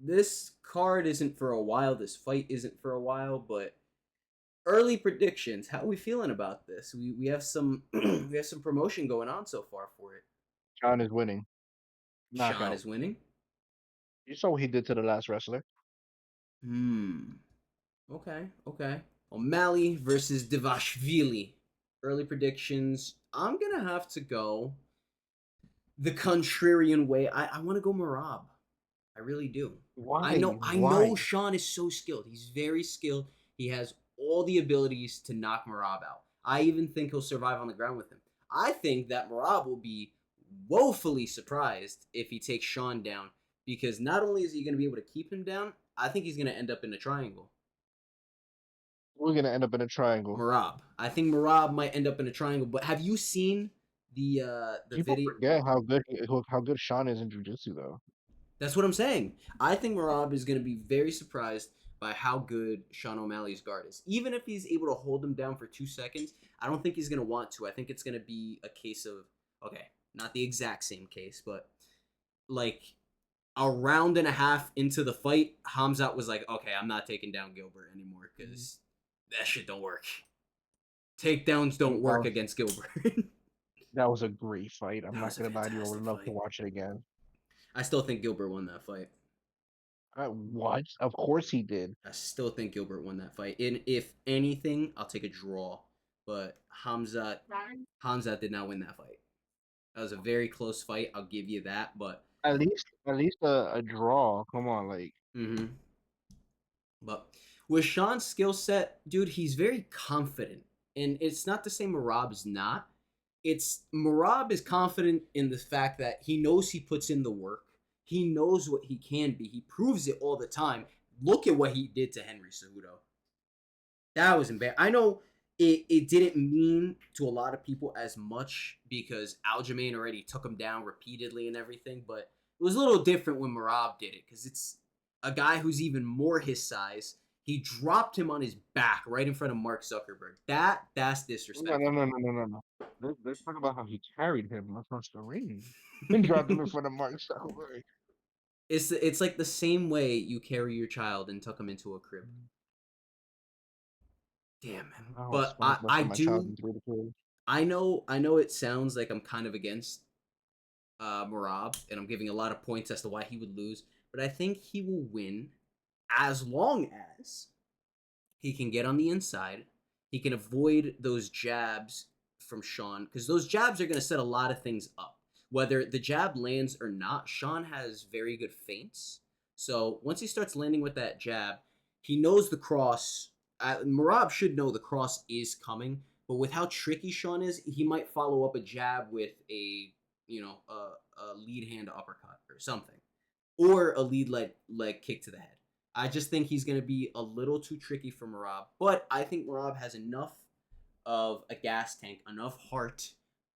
this card isn't for a while. This fight isn't for a while, but early predictions. How are we feeling about this? We have some we have some promotion going on so far for it. John is winning. Sean Knockout. is winning. You saw what he did to the last wrestler. Hmm. Okay. Okay. O'Malley versus Divashvili. Early predictions. I'm gonna have to go the contrarian way. I want to go Merab. I really do. I Why? know I know Why? Sean is so skilled. He's very skilled. He has all the abilities to knock Merab out. I even think he'll survive on the ground with him. I think that Merab will be woefully surprised if he takes Sean down because not only is he going to be able to keep him down, I think he's going to end up in a triangle. We're gonna end up in a triangle. Merab. I think Merab might end up in a triangle. But have you seen the People video? forget how good Sean is in jujitsu though. That's what I'm saying. I think Merab is going to be very surprised by how good Sean O'Malley's guard is. Even if he's able to hold him down for 2 seconds, I don't think he's going to want to. I think it's going to be a case of, okay, not the exact same case, but like a round and a half into the fight, Hamzat was like, okay, I'm not taking down Gilbert anymore because that shit don't work. Takedowns don't That work was against Gilbert. that was a great fight. I'm That not was a gonna lie to you. I would fantastic love to fight. watch it again. I still think Gilbert won that fight. What? Of course he did. I still think Gilbert won that fight. And if anything, I'll take a draw. But Hamzat did not win that fight. That was a very close fight. I'll give you that. But At least a draw. Come on, like mm-hmm. But with Sean's skill set, dude, he's very confident. And it's not to say Merab is not. It's Merab is confident in the fact that he knows he puts in the work. He knows what he can be. He proves it all the time. Look at what he did to Henry Cejudo. That was embarrassing. I know it didn't mean to a lot of people as much because Aljamain already took him down repeatedly and everything, but it was a little different when Marab did it because it's a guy who's even more his size. He dropped him on his back right in front of Mark Zuckerberg. That's no, no, disrespectful. no, no, no, no, no. Let's talk about how he carried him across the ring and dropped him in front of Mark Zuckerberg. It's like the same way you carry your child and tuck him into a crib. Damn man. Oh, But smash I busted my child do in 3 to 2. I know it sounds like I'm kind of against Merab, and I'm giving a lot of points as to why he would lose. But I think he will win as long as he can get on the inside. He can avoid those jabs from Sean because those jabs are going to set a lot of things up. Whether the jab lands or not, Sean has very good feints. So once he starts landing with that jab, he knows the cross. Marab should know the cross is coming, but with how tricky Sean is, he might follow up a jab with a lead hand uppercut or something, or a lead leg kick to the head. I just think he's going to be a little too tricky for Marab, but I think Marab has enough of a gas tank, enough heart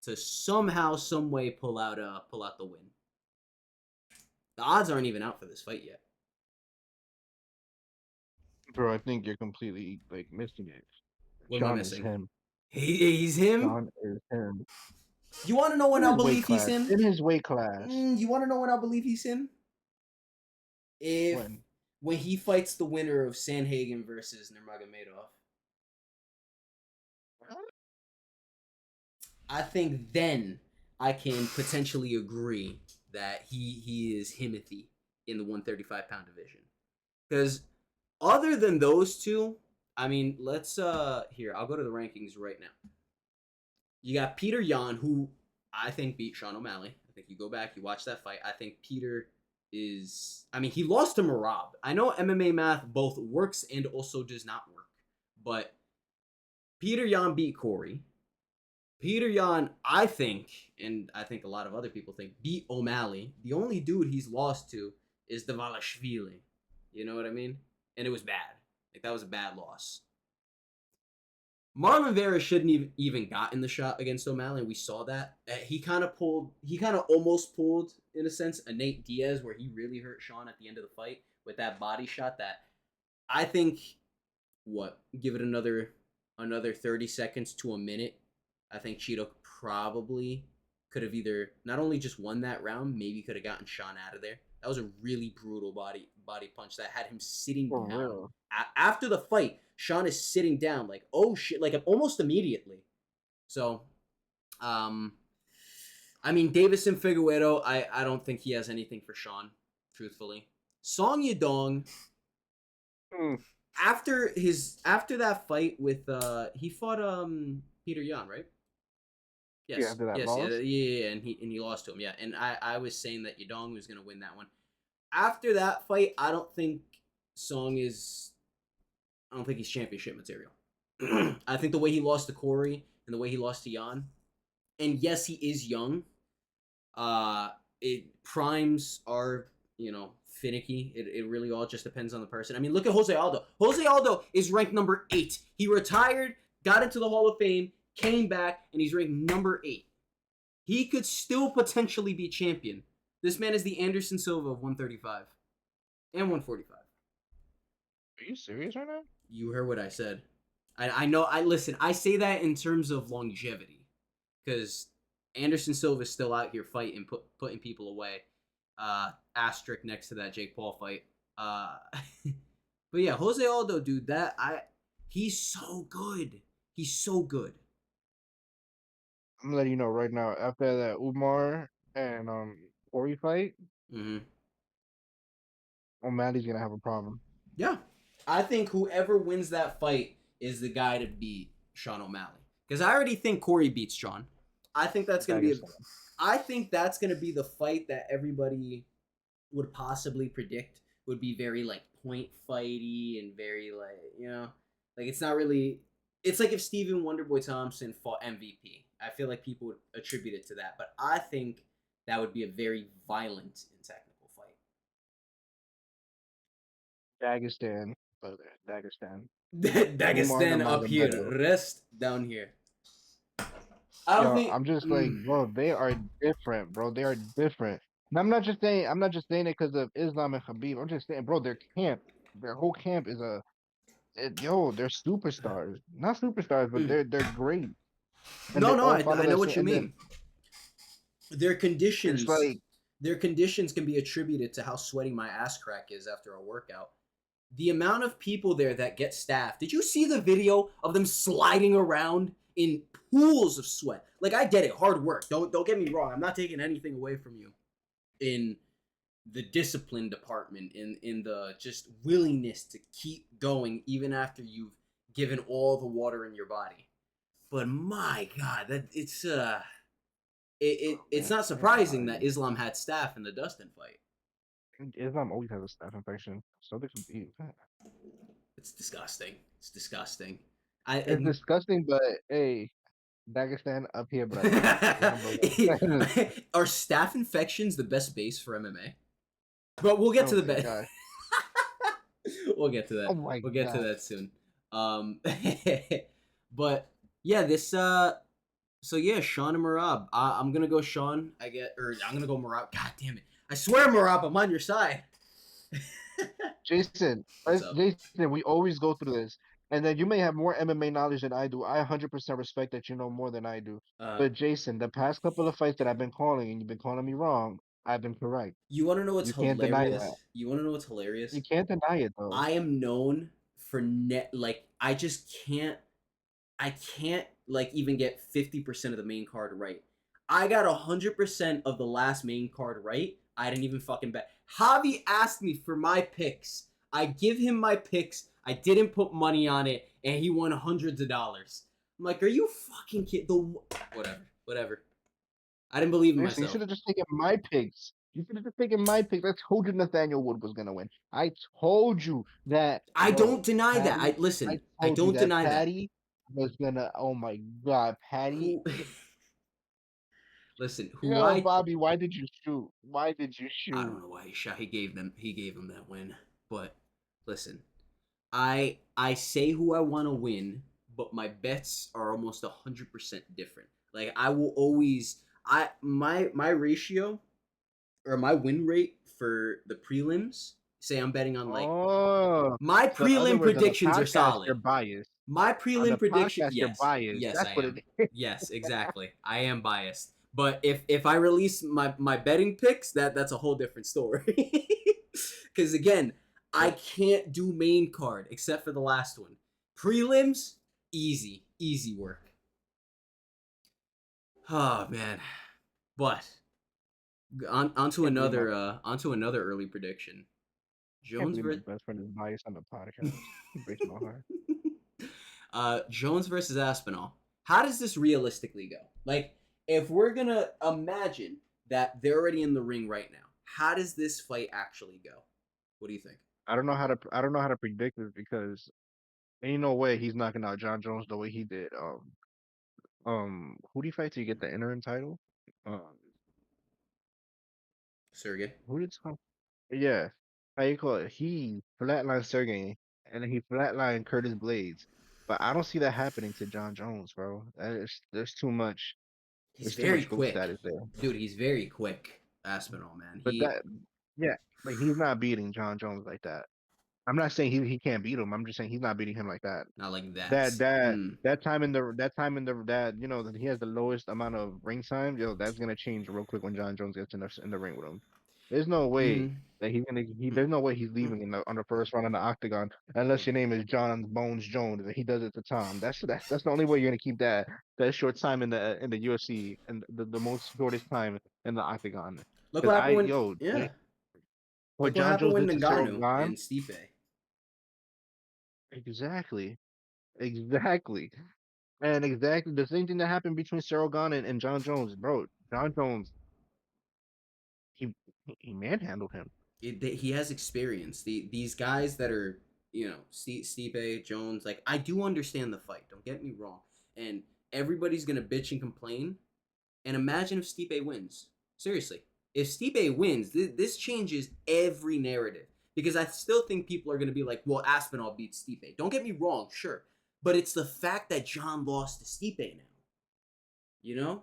to somehow, some way pull out the win. The odds aren't even out for this fight yet. Bro, I think you're completely like missing it. What am I Sean is missing? him. He's him. Sean is him. You want to know when In I'll his weight believe he's class. him? In his weight class. You want to know when I'll believe he's him? If When? when he fights the winner of Sanhagen versus Nurmagomedov. I think then I can potentially agree that he is Himothy in the 135-pound division. Because other than those two, I mean, let's here, I'll go to the rankings right now. You got Peter Yan, who I think beat Sean O'Malley. I think you go back, you watch that fight. I think Peter is I mean, he lost to Merab. I know MMA math both works and also does not work. But Peter Yan beat Corey. Peter Yan, I think, and I think a lot of other people think, beat O'Malley. The only dude he's lost to is Davalishvili. You know what I mean? And it was bad. Like, that was a bad loss. Marlon Vera shouldn't even gotten the shot against O'Malley. We saw that. He kind of almost pulled, in a sense, a Nate Diaz where he really hurt Sean at the end of the fight with that body shot that I think, give it another 30 seconds to a minute. I think Cheeto probably could have either not only just won that round, maybe could have gotten Sean out of there. That was a really brutal body punch that had him sitting For down. real. After the fight, Sean is sitting down like, oh shit, like almost immediately. So, um, I mean, Davison Figueredo, I don't think he has anything for Sean, truthfully. Song Yadong, Mm. after that fight with he fought Peter Yan, right? Yeah, Yes, after that yes, yeah, loss. and he lost to him, yeah. And I was saying that Yadong was gonna win that one. After that fight, Song is I don't think he's championship material. I think the way he lost to Corey and the way he lost to Yan, and yes, he is young. Uh, it primes are finicky. It really all just depends on the person. I mean, look at Jose Aldo. Jose Aldo is ranked number 8. He retired, got into the Hall of Fame, came back, and he's ranked number 8. He could still potentially be champion. This man is the Anderson Silva of 135 and 145. Are you serious right now? You heard what I said. I know. I listen. I say that in terms of longevity, because Anderson Silva is still out here fighting, putting people away. Asterisk next to that Jake Paul fight. But yeah, Jose Aldo, dude, he's so good. He's so good. I'm letting you know right now. After that Umar and Corey fight, Mm-hmm. O'Malley's gonna have a problem. Yeah, I think whoever wins that fight is the guy to beat Sean O'Malley. Because I already think Corey beats Sean. I think that's gonna be. Dagestan. I think that's gonna be the fight that everybody would possibly predict would be very like point fighty and very like it's not really. It's like if Stephen Wonderboy Thompson fought MVP. I feel like people would attribute it to that, but I think that would be a very violent and technical fight. Dagestan, brother. Dagestan. Umar Dagestan up here, Nurmagomedov. rest down here. I don't Yo, think. I'm just like, bro, they are different, bro. They are different. And I'm not just saying it because of Islam and Khabib. I'm just saying, bro, their whole camp is they're superstars. Not superstars, but they're great. And No, they no, all I follow know that what same. you And then mean. Their it's conditions, like, their conditions can be attributed to how sweaty my ass crack is after a workout. The amount of people there that get staff. Did you see the video of them sliding around in pools of sweat? Like I get it, hard work. Don't get me wrong. I'm not taking anything away from you in the discipline department, in the just willingness to keep going even after you've given all the water in your body. But my God, that oh, it's man, not I ain't gonna lie surprising to that you. Islam had staph in the Dustin fight. Islam always has a staph infection. So they can be. It's disgusting. It's disgusting. I It's and disgusting, but hey, Dagestan up here, brother. Remember that. are staph infections the best base for MMA? But we'll get Oh to the my bed. god. We'll get to Oh that. my We'll get to god. that soon. But yeah, this so yeah, Sean and Merab. I'm gonna go Sean. I'm gonna go Merab. God damn it! I swear, Merab, I'm on your side. Jason, What's up? Jason, we always go through this. And then you may have more MMA knowledge than I do. I 100% respect that you know more than I do. Uh, But Jason, the past couple of fights that I've been calling and you've been calling me wrong, I've been correct. you want to know what's You can't deny hilarious? that. You want to know what's You hilarious? can't deny it though. I am known for net like I just can't I can't like even get 50% of the main card right. I got 100% of the last main card right. I didn't even fucking bet. Javi asked me for my picks. I give him my picks. I didn't put money on it, and he won hundreds of dollars. I'm like, are you fucking kidding? Whatever. I didn't believe in Jason, you myself. should have just taken my picks. You should have just taken my picks. I told you Nathaniel Wood was gonna win. I told you that, I don't bro. deny that. I Patty, I listen. I told you don't that deny that. Patty was gonna. Oh my God, Patty. Who? Listen. Who Yo, I Bobby, why did you shoot? Why did you I don't shoot? know why he shot. He gave him that win. But listen, I say who I want to win, but my bets are almost 100% different. Like I will always my ratio or my win rate for the prelims. Say I'm betting on like Oh, my so in other prelim words, on the predictions are podcast, you're solid. biased. My On prelim the prediction, podcast, you're yes, biased. yes, I That's what am. it is. Yes, exactly. I am biased. But if I release my betting picks, that's a whole different story. Because again, I But can't do main card except for the last one. Prelims, easy work. Oh man, but can't believe my onto another early prediction. can't Jones believe my versus best friend is biased on the podcast. It breaks my heart. Jones versus Aspinall. How does this realistically go? Like, if we're gonna imagine that they're already in the ring right now, how does this fight actually go? What do you think? I don't know how to predict this because ain't no way he's knocking out John Jones the way he did. Who do you fight to get the interim title? Um, Sergey? who did Tom? Yeah, how you call it? He flatlined Sergey, and then he flatlined Curtis Blades. But I don't see that happening to John Jones, bro. There's too much. He's There's too very much GOAT quick, status there. dude. He's very quick, Aspinall, man. But He that, yeah, but he's not beating John Jones like that. I'm not saying he can't beat him. I'm just saying he's not beating him like that. not like that. That Mm. that time in the that that he has the lowest amount of ring time. Yo, that's gonna change real quick when John Jones gets in the ring with him. There's no way Mm. that he's gonna. Mm. There's no way he's Mm. leaving on the first round in the octagon unless your name is John Bones Jones and he does it to Tom. That's the only way you're gonna keep that short time in the UFC and the most shortest time in the octagon. Look Because what I happened when yo yeah. what Look what John happened Jones when did to Cyril Ngannou Gane and Stipe. exactly. Exactly. And exactly the same thing that happened between Cyril Gane and John Jones, bro. John Jones, he he manhandled him. He has experience. These guys that are Stipe Jones, like I do understand the fight. Don't get me wrong, and everybody's gonna bitch and complain. And imagine if Stipe wins. Seriously, if Stipe wins, this changes every narrative because I still think people are gonna be like, "Well, Aspinall beats Stipe." Don't get me wrong, sure, but it's the fact that John lost to Stipe now. You know,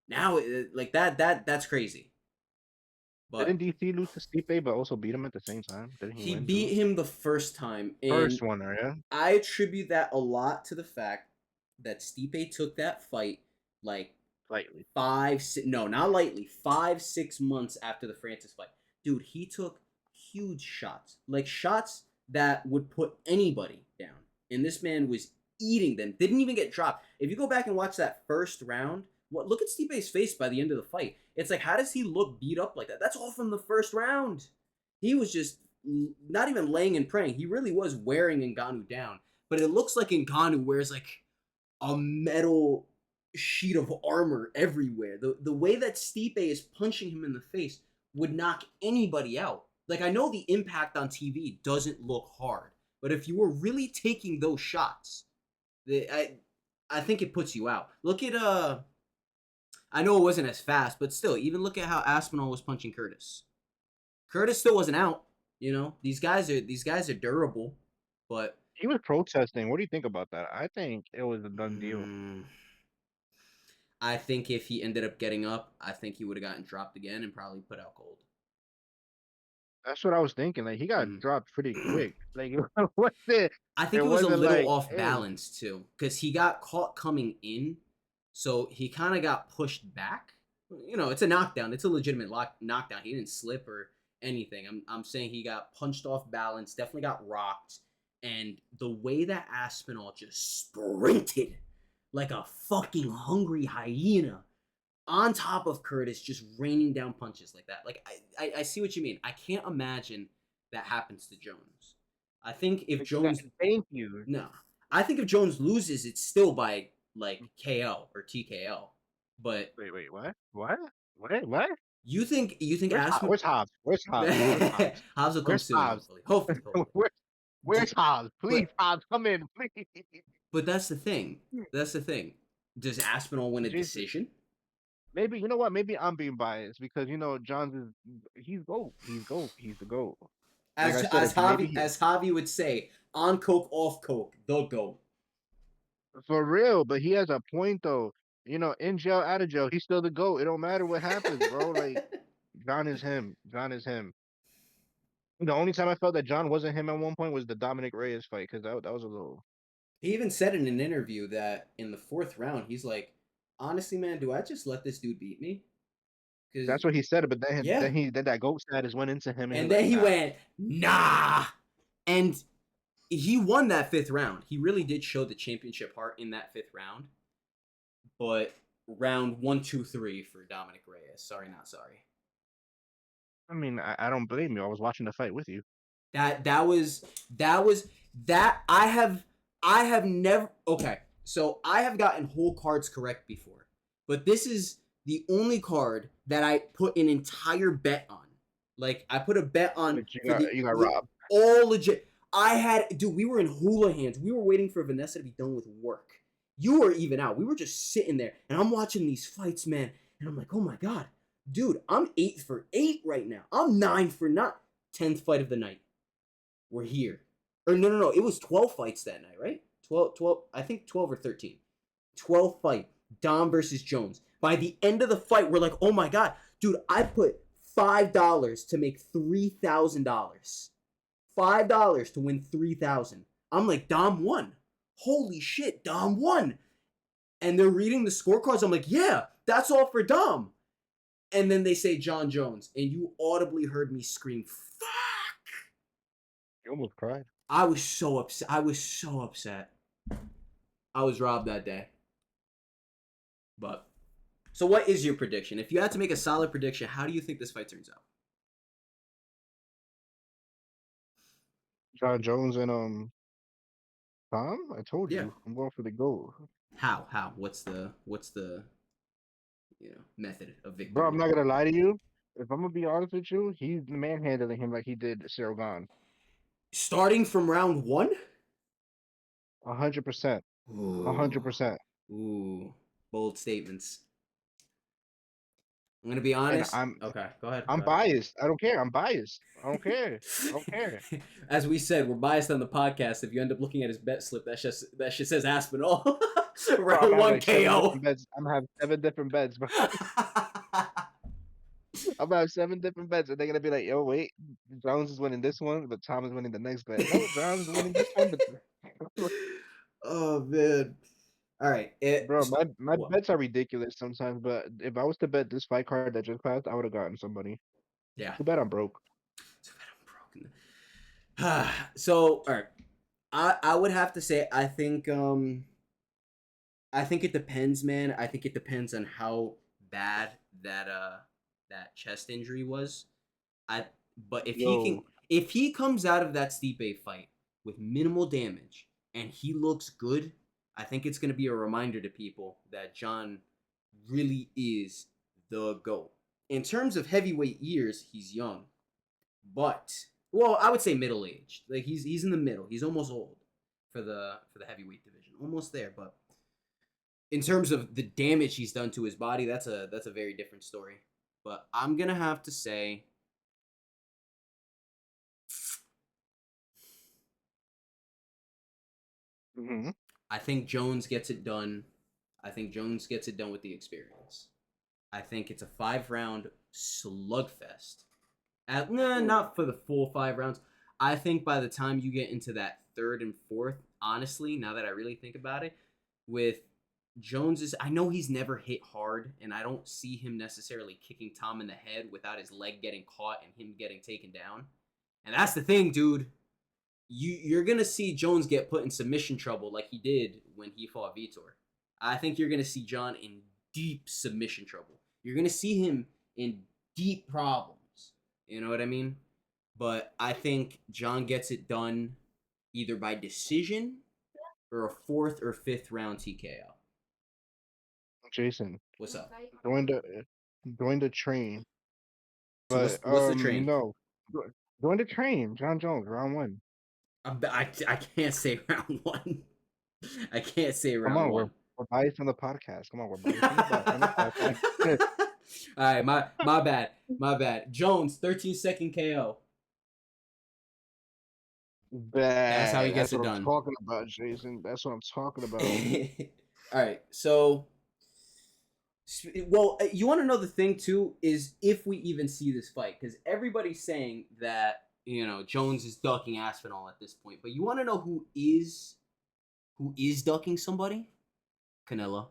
now like that's crazy. But Didn't DC lose to Stipe, but also beat him at the same time? Didn't he he win beat too? him the first time, and First one, yeah. I attribute that a lot to the fact that Stipe took that fight like Slightly. no, not lightly, 5, 6 months after the Francis fight. Dude, he took huge shots, like shots that would put anybody down. And this man was eating them, didn't even get dropped. If you go back and watch that first round, look at Stipe's face by the end of the fight. It's like, how does he look beat up like that? That's all from the first round. He was just not even laying and praying. He really was wearing Ngannou down. But it looks like Ngannou wears like a metal sheet of armor everywhere. The way that Stipe is punching him in the face would knock anybody out. Like I know the impact on TV doesn't look hard, but if you were really taking those shots, I think it puts you out. Look at I know it wasn't as fast, but still, even look at how Aspinall was punching Curtis. Curtis still wasn't out. You know, these guys are durable, but He was protesting. What do you think about that? I think it was a done deal. mm, I think if he ended up getting up, I think he would have gotten dropped again and probably put out cold. That's what I was thinking. Like he got Mm. dropped pretty quick. Like it wasn't I think it it was a wasn't little like, off hey, balance too, because he got caught coming in, so he kind of got pushed back. You know, it's a knockdown. It's a legitimate knockdown. He didn't slip or anything. I'm saying he got punched off balance. Definitely got rocked, and the way that Aspinall just sprinted like a fucking hungry hyena on top of Curtis, just raining down punches like that. Like I see what you mean. I can't imagine that happens to Jones. I think if Jones thank you. no, I think if Jones loses, it's still by like KO or TKO. But Wait, what? What? What? you think Where's Aspen Where's Hobbs? Where's Hobbs? Where's Hobbs? Hobbs will come Where's soon, Hobbs? hopefully. Hopefully. Where, D- where's Hobbs? Please, but Hobbs, come in, please. but that's the thing. That's the thing. Does Aspinall win a Jason, decision? maybe you know what? Maybe I'm being biased because Johns is he's GOAT. He's GOAT. He's the GOAT. Like As I said, as if maybe Javi as Javi would say, on coke, off coke, they'll go. for real, but he has a point though. In jail, out of jail, he's still the GOAT. It don't matter what happens, bro. Like John is him. John is him. The only time I felt that John wasn't him at one point was the Dominic Reyes fight because that was a little. He even said in an interview that in the fourth round, he's like, honestly, man, do I just let this dude beat me? Because That's what he said, but yeah, then that goat status went into him, and he and was like, then he nah. went nah, and he won that fifth round. He really did show the championship heart in that fifth round. But round one, two, three for Dominic Reyes. Sorry, not sorry. I mean, I don't blame you. I was watching the fight with you. That I have never okay. So I have gotten whole cards correct before, but this is the only card that I put an entire bet on. Like I put a bet on But for the you got robbed. all legit. I had dude. We were in hula hands. We were waiting for Vanessa to be done with work. You were even out. We were just sitting there, and I'm watching these fights, man. And I'm like, oh my god, dude, I'm 8 for 8 right now. I'm 9 for 9. 10th fight of the night. We're here. Or no. It was 12 fights that night, right? 12, I think 12 or 13. 12 fight. Dom versus Jones. By the end of the fight, we're like, oh my God. Dude, I put $5 to make $3,000. $5 to win 3,000. I'm like, Dom won. Holy shit, Dom won. And they're reading the scorecards. I'm like, yeah, that's all for Dom. And then they say John Jones. And you audibly heard me scream, fuck. You almost cried. I was so upset. I was so upset. I was robbed that day. But so what is your prediction? If you had to make a solid prediction, how do you think this fight turns out? John Jones and Tom. I told Yeah. you, I'm going for the goat. How? How? What's the method of Bro, I'm victory? not gonna lie to you. If I'm gonna be honest with you, he's manhandling him like he did Cyril Gahn. Starting from round one? 100%. a Ooh. 100%. Ooh. Bold statements. I'm gonna be And honest. Okay, go ahead. Go I'm ahead. biased. I don't care. I'm biased. I don't care. I don't care. As we said, we're biased on the podcast. If you end up looking at his bet slip, that shit says Aspinall. Bro, I'm Round gonna have one like seven KO. different bets. I'm gonna have 7 different bets, bro. I'm gonna have 7 different bets, and they're gonna be like, "Yo, wait, Jones is winning this one, but Tom is winning the next bet." No, Jones is winning this one, but Oh man. All right. bro, my Well, bets are ridiculous sometimes. But if I was to bet this fight card that just passed, I would have gotten somebody. yeah. Too bad I'm broke. Too bad I'm broken. So, all right. I would have to say I think it depends, man. I think it depends on how bad that chest injury was. I but Yo, if he comes out of that Stipe fight with minimal damage and he looks good, I think it's going to be a reminder to people that John really is the GOAT. In terms of heavyweight years, he's young, but well, I would say middle aged. Like he's in the middle. He's almost old for the heavyweight division. Almost there, but in terms of the damage he's done to his body, that's a very different story. But I'm going to have to say hmm I think Jones gets it done. I think Jones gets it done with the experience. I think it's a 5 round slugfest. Not for the full 5 rounds. I think by the time you get into that third and fourth, honestly, now that I really think about it, with I know he's never hit hard, and I don't see him necessarily kicking Tom in the head without his leg getting caught and him getting taken down. And that's the thing, dude. You're gonna see Jones get put in submission trouble like he did when he fought Vitor. I think you're gonna see John in deep submission trouble. You're gonna see him in deep problems. You know what I mean? But I think John gets it done either by decision or a fourth or fifth round TKO. Jason, What's up? join the join the train. So what's But what's the train? no, join the train. John Jones, round one. I can't say round one. I can't say Come round on, one. we're biased on the podcast. Come on, we're biased on on the podcast. All right, my bad, my bad. Jones, 13-second KO. That's how he Bad. gets That's it what I'm done. talking about, Jason. That's what I'm talking about. All right, so well, you want to know the thing too is if we even see this fight because everybody's saying that Jones is ducking Aspinall at this point, but you want to know who is ducking somebody? Canelo.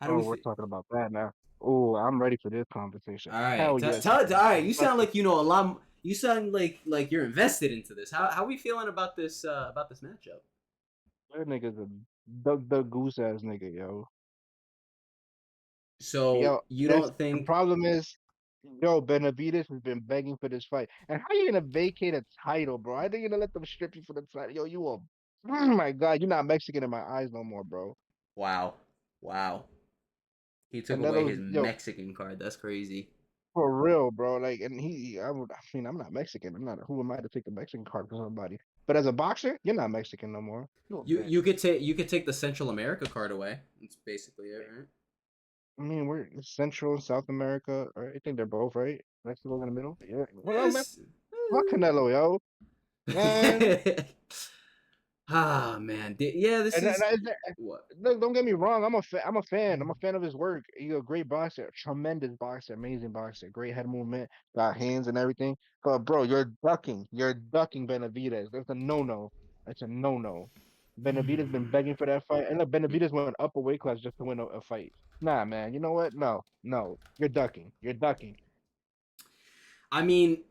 How do Oh, we we're feel? talking about that now. Oh, I'm ready for this conversation. All right, Hell yes, tell it. All right, bro. you Let's sound go. like you know a lot. You sound like you're invested into this. How we feeling about this matchup? That nigga's a the goose ass nigga, yo. So Yo, you this don't the think? problem is, yo, Benavidez has been begging for this fight. And how you gonna vacate a title, bro? I think you're gonna let them strip you for the title. Yo, you a oh my god, you're not Mexican in my eyes no more, bro. Wow, wow. He took away Canelo's his yo, Mexican card. That's crazy. for real, bro. Like, and I mean, I'm not Mexican. I'm not. Who am I to take the Mexican card for somebody? But as a boxer, you're not Mexican no more. You're a bitch. You could take the Central America card away. That's basically it, right? I mean, we're in Central and South America. Right? I think they're both right. Mexico's in the middle. Yeah. Well, man, Yes. fuck Canelo, yo, man. Ah man, yeah. This And is I, what. look, don't get me wrong. I'm a fan. I'm a fan of his work. He's a great boxer, tremendous boxer, amazing boxer, great head movement, got hands and everything. But bro, you're ducking. You're ducking Benavidez. That's a no-no. That's a no-no. Benavidez been begging for that fight, and look, Benavidez went up a weight class just to win a fight. Nah, man. You know what? No, no. You're ducking. You're ducking. I mean,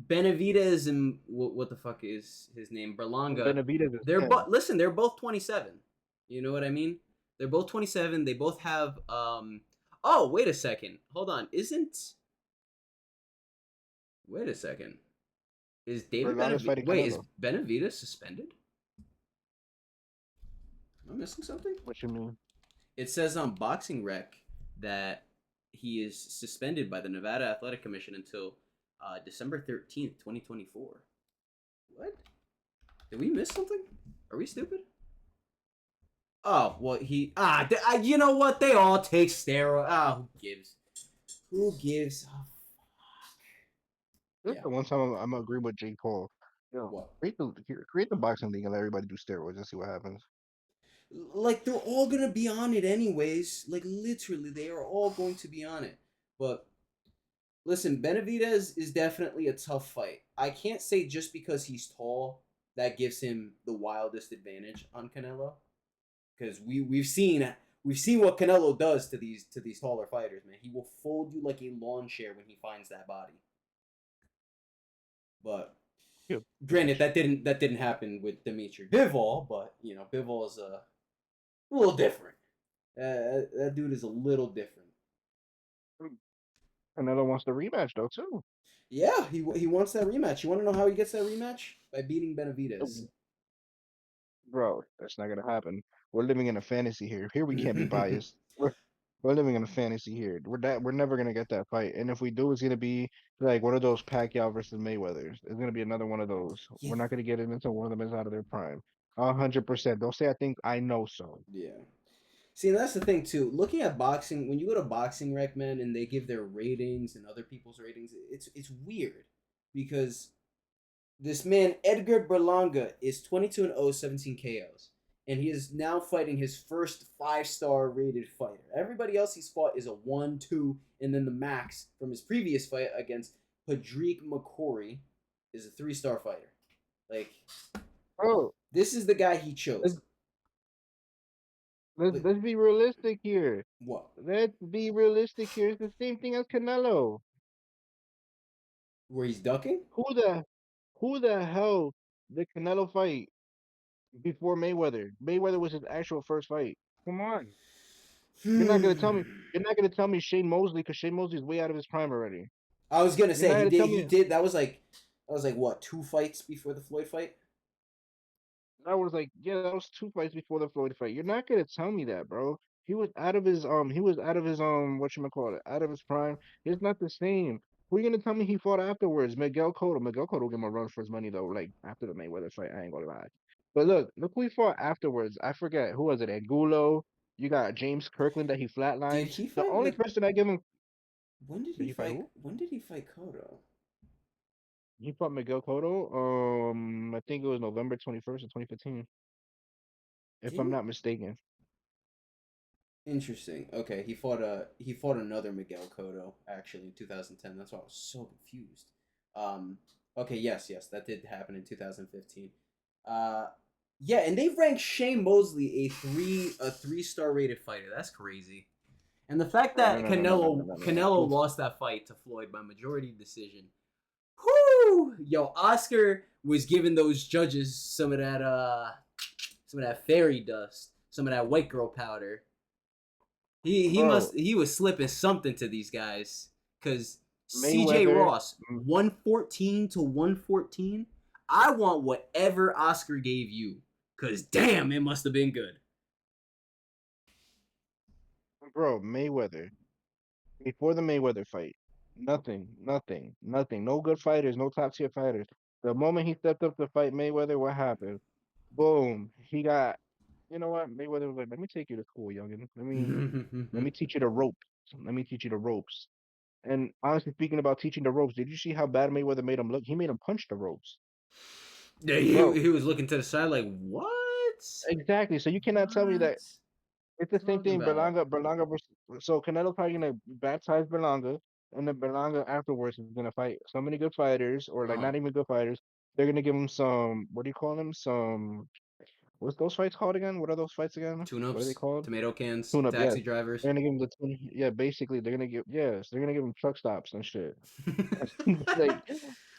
Benavidez and what the fuck is his name? Berlanga. Benavidez is They're 10. listen. They're both 27. You know what I mean? They're both 27. They both have. Oh, wait a second. Hold on. Isn't? Wait a second. Is David Berlanga's Benavidez? fighting Wait, is Canelo. Benavidez suspended? Am I missing something? What you mean? It says on Boxing Rec that he is suspended by the Nevada Athletic Commission until December 13th, 2024. What? Did we miss something? Are we stupid? Oh, well, you know what? They all take steroids. Ah, who gives? Who gives? Oh, This is yeah. the one time I'm gonna agree with J. Cole. Yo, What? create the boxing league and let everybody do steroids and see what happens. Like, they're all gonna be on it anyways. Like, literally, they are all going to be on it. But listen, Benavidez is definitely a tough fight. I can't say just because he's tall that gives him the wildest advantage on Canelo, because we've seen what Canelo does to these taller fighters. Man, he will fold you like a lawn chair when he finds that body. But Yeah, granted, bitch. that didn't happen with Dimitri Bivol, but you know Bivol is a little different. That dude is a little different. Canelo wants the rematch though too. Yeah, he wants that rematch. You want to know how he gets that rematch? By beating Benavidez. Bro, that's not gonna happen. We're living in a fantasy here. Here we can't be biased. We're living in a fantasy here. We're never gonna get that fight. And if we do, it's gonna be like one of those Pacquiao versus Mayweather's. It's gonna be another one of those. Yeah, We're not gonna get it until one of them is out of their prime. 100%. Don't say I think I know so. yeah. See, that's the thing too. Looking at boxing, when you go to Boxing Rec, man, and they give their ratings and other people's ratings, it's weird because this man Edgar Berlanga is 22 and 0, 17 KOs, and he is now fighting his first 5-star rated fighter. Everybody else he's fought is a 1, 2, and then the max from his previous fight against Padrique McCory is a 3-star fighter. Like, Bro, this is the guy he chose. let's let's Like, let's be realistic here. what? Let's be realistic here. It's the same thing as Canelo. Where he's ducking? Who the who the hell did Canelo fight before Mayweather? Mayweather was his actual first fight. Come on. You're not gonna tell me Hmm. you're not gonna tell me Shane Mosley because Shane Mosley's way out of his prime already. I was gonna You're say not gonna tell he me did that was like what, 2 fights before the Floyd fight? I was like, yeah, that was two fights before the Floyd fight. You're not gonna tell me that, bro. He was out of his what you call it, out of his prime. It's not the same. Who are you gonna tell me he fought afterwards? Miguel Cotto. Miguel Cotto will give him a run for his money though, like after the Mayweather fight, I ain't gonna lie. But look who he fought afterwards. I forget who was it, Angulo. You got James Kirkland that he Did flatlined. he The fight only like person I give him when did did he he fight fight who? Cotto? He fought Miguel Cotto. I think it was November 21st of 2015, if I'm Didn't not mistaken. Interesting. Okay, he fought another Miguel Cotto actually in 2010. That's why I was so confused. Okay, yes, that did happen in 2015. Uh Yeah, and they've ranked Shane Mosley a 3-star rated fighter. That's crazy. And the fact No, no, that no, no, no, no, no, no, Canelo no. lost that fight to Floyd by majority decision. Whoo! Yo, Oscar was giving those judges some of that fairy dust, some of that white girl powder. Bro, He was slipping something to these guys because CJ Mayweather. Ross 114 to 114. I want whatever Oscar gave you because damn, it must have been good. Bro, Mayweather. Before the Mayweather fight, nothing. No good fighters, no top tier fighters. The moment he stepped up to fight Mayweather, what happened? Boom. He got, you know what? Mayweather was like, let me take you to school, youngin. Let me teach you the ropes. Let me teach you the ropes. And honestly speaking about teaching the ropes, did you see how bad Mayweather made him look? He made him punch the ropes. Yeah, Bro, he was looking to the side like what? exactly. So you cannot tell me What? that it's the same Talking thing. about? Berlanga versus so Canelo probably gonna baptize Berlanga, and then Berlanga afterwards is gonna fight so many good fighters, or like Uh-huh. not even good fighters. They're gonna give him some. What do you call them? Some. What's those fights called again? What are those fights again? What are they Tune-ups, called? tomato cans, Tune up. Yes. taxi drivers. They're gonna give him the tune. Yeah, basically they're gonna give. Yes, they're gonna give him truck stops and shit. Like